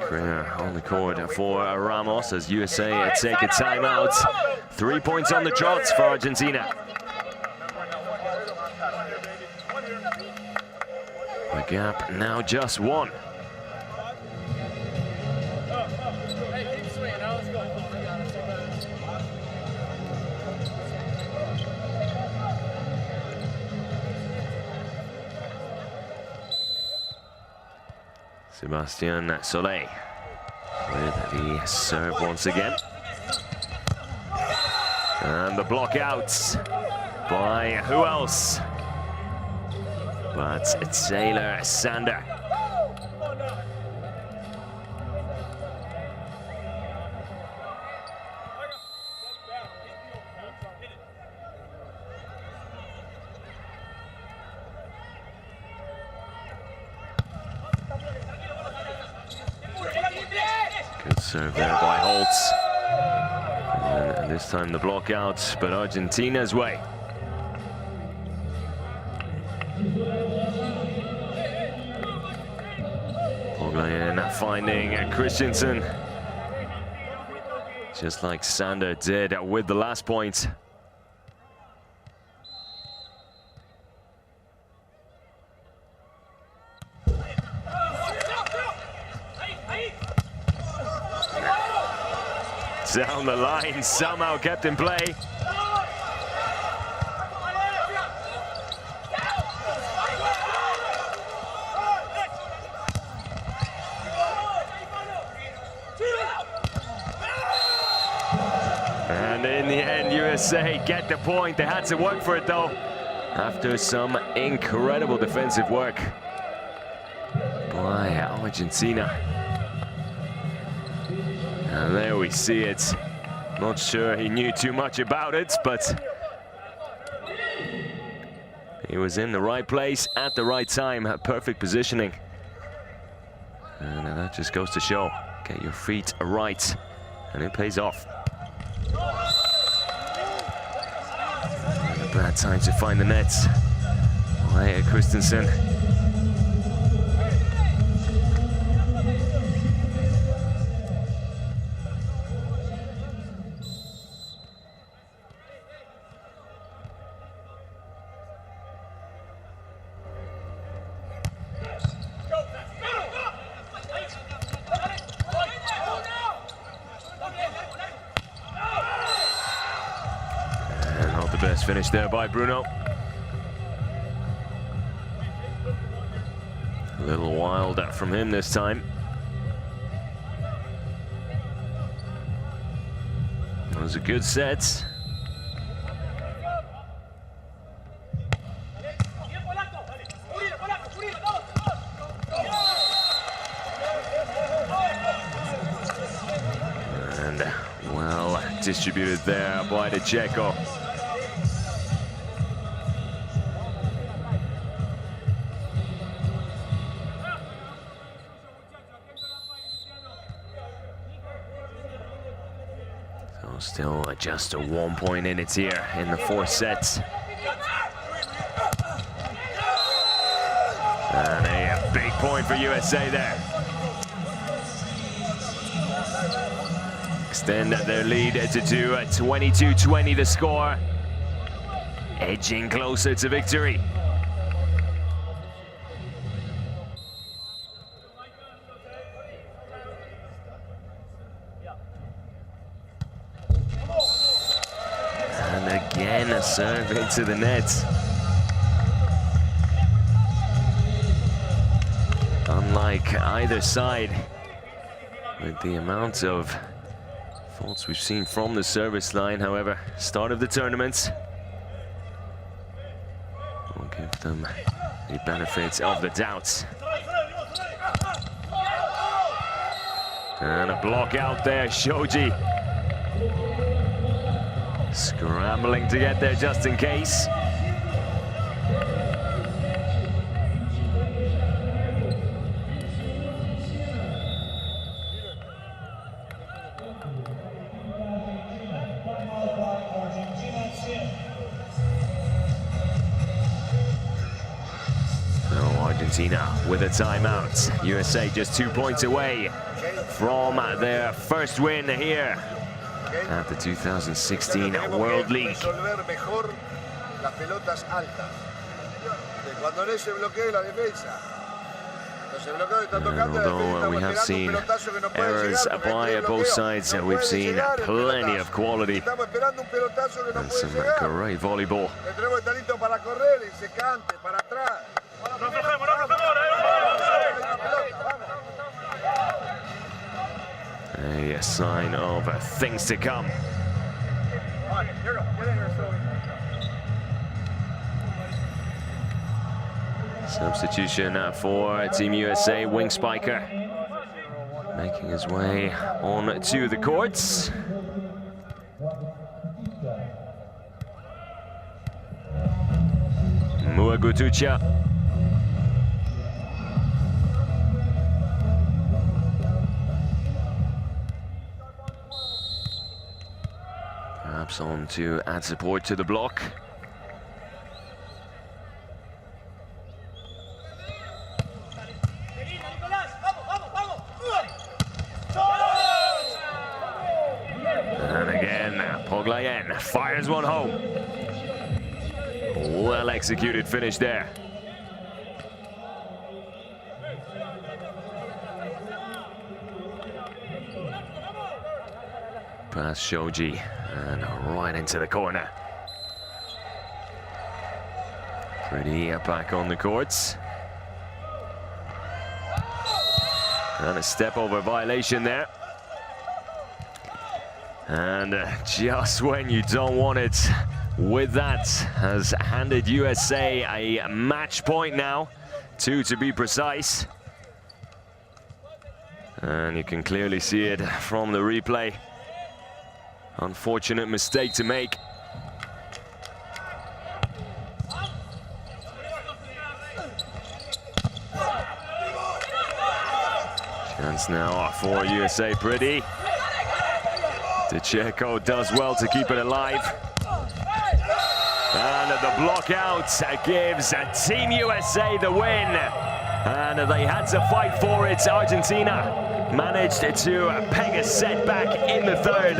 Clear on the court for Ramos as USA take a timeout. 3 points on the trot for Argentina. The gap now just 1. Sebastian Soleil with the serve once again. And the block out by who else but Taylor Sander. Good serve there by Holtz. And this time the block out, but Argentina's way. Poglayen finding Christensen. Just like Sander did with the last point. Down the line, somehow kept in play. And in the end, USA get the point. They had to work for it though, after some incredible defensive work by Argentina. And there we see it. Not sure he knew too much about it, but he was in the right place at the right time. Perfect positioning. And that just goes to show, get your feet right, and it pays off. And a bad time to find the net by Christensen. Best finish there by Bruno. A little wild from him this time. It was a good set. And well distributed there by the Checo. Still just a 1 point in it here in the 4th set. And a big point for USA there. Extend their lead to 22-20 the score. Edging closer to victory. Again, a serve into the net. Unlike either side, with the amount of faults we've seen from the service line, however, start of the tournament will give them the benefits of the doubt. And a block out there, Shoji. Scrambling to get there just in case. So Argentina with a timeout. USA just 2 points away from their first win here at the 2016 World League. And although we have seen errors by both sides, we've seen plenty of quality and some great volleyball. A sign of things to come. Substitution for Team USA, wing spiker, making his way on to the courts. Muagutucha. Perhaps on to add support to the block. And again, Poglayen fires one home. Well executed finish there. Pass Shoji and right into the corner. Pretty back on the courts. And a step over violation there. And just when you don't want it, with that, has handed USA a match point now, 2 to be precise. And you can clearly see it from the replay. Unfortunate mistake to make. Chance now for USA. Pretty. DeCecco does well to keep it alive. And the block out gives Team USA the win. And they had to fight for it. Argentina managed to peg a set back in the third.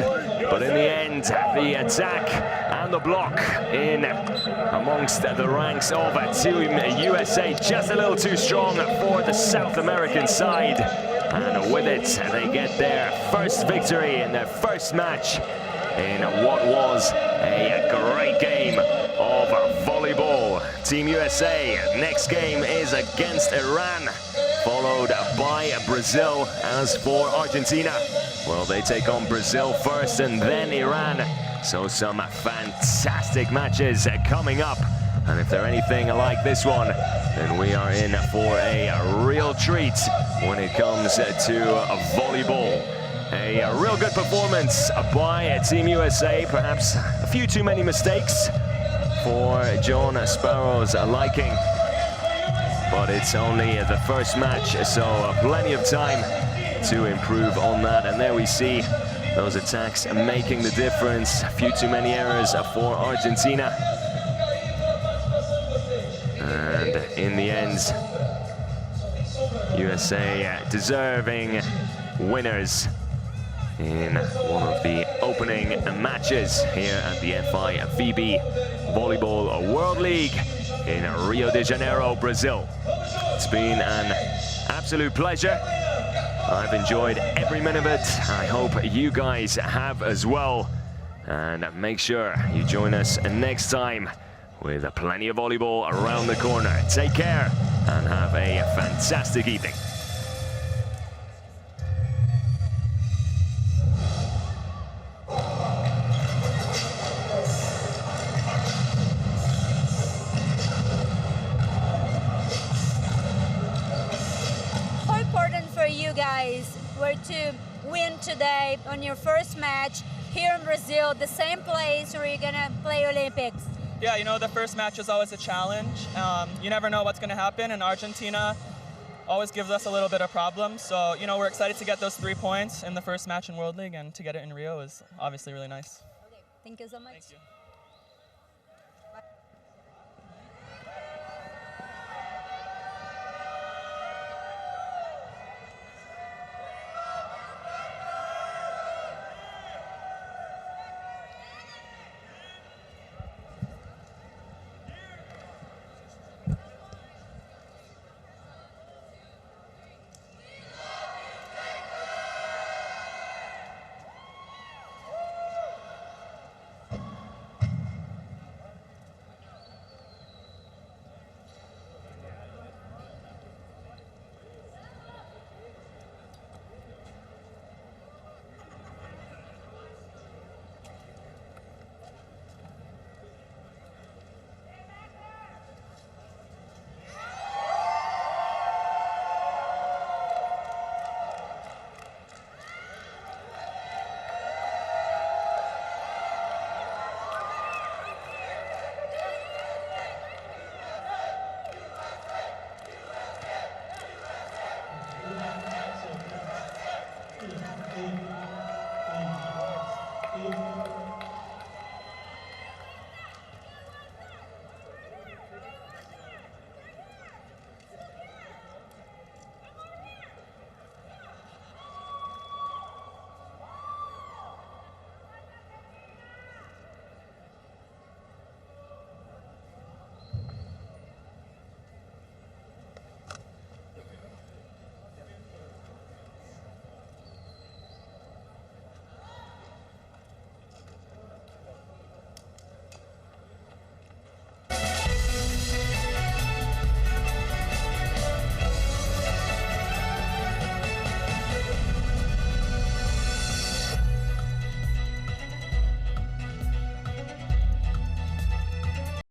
But in the end, the attack and the block in amongst the ranks of Team USA just a little too strong for the South American side. And with it, they get their first victory in their first match in what was a great game of volleyball. Team USA, next game is against Iran, followed by Brazil. As for Argentina, well, they take on Brazil first and then Iran. So some fantastic matches coming up. And if they're anything like this one, then we are in for a real treat when it comes to volleyball. A real good performance by Team USA, perhaps a few too many mistakes for John Sparrow's liking. But it's only the first match, so plenty of time to improve on that. And there we see those attacks making the difference. A few too many errors for Argentina. And in the end, USA deserving winners in one of the opening matches here at the FIVB Volleyball World League in Rio de Janeiro, Brazil. It's been an absolute pleasure. I've enjoyed every minute of it. I hope you guys have as well. And make sure you join us next time with plenty of volleyball around the corner. Take care and have a fantastic evening. How important for you guys were to win today on your first match here in Brazil, the same place where you're gonna play Olympics? Yeah, you know, the first match is always a challenge. You never know what's going to happen, and Argentina always gives us a little bit of problems. So, you know, we're excited to get those 3 points in the first match in World League, and to get it in Rio is obviously really nice. Okay, thank you so much. Thank you.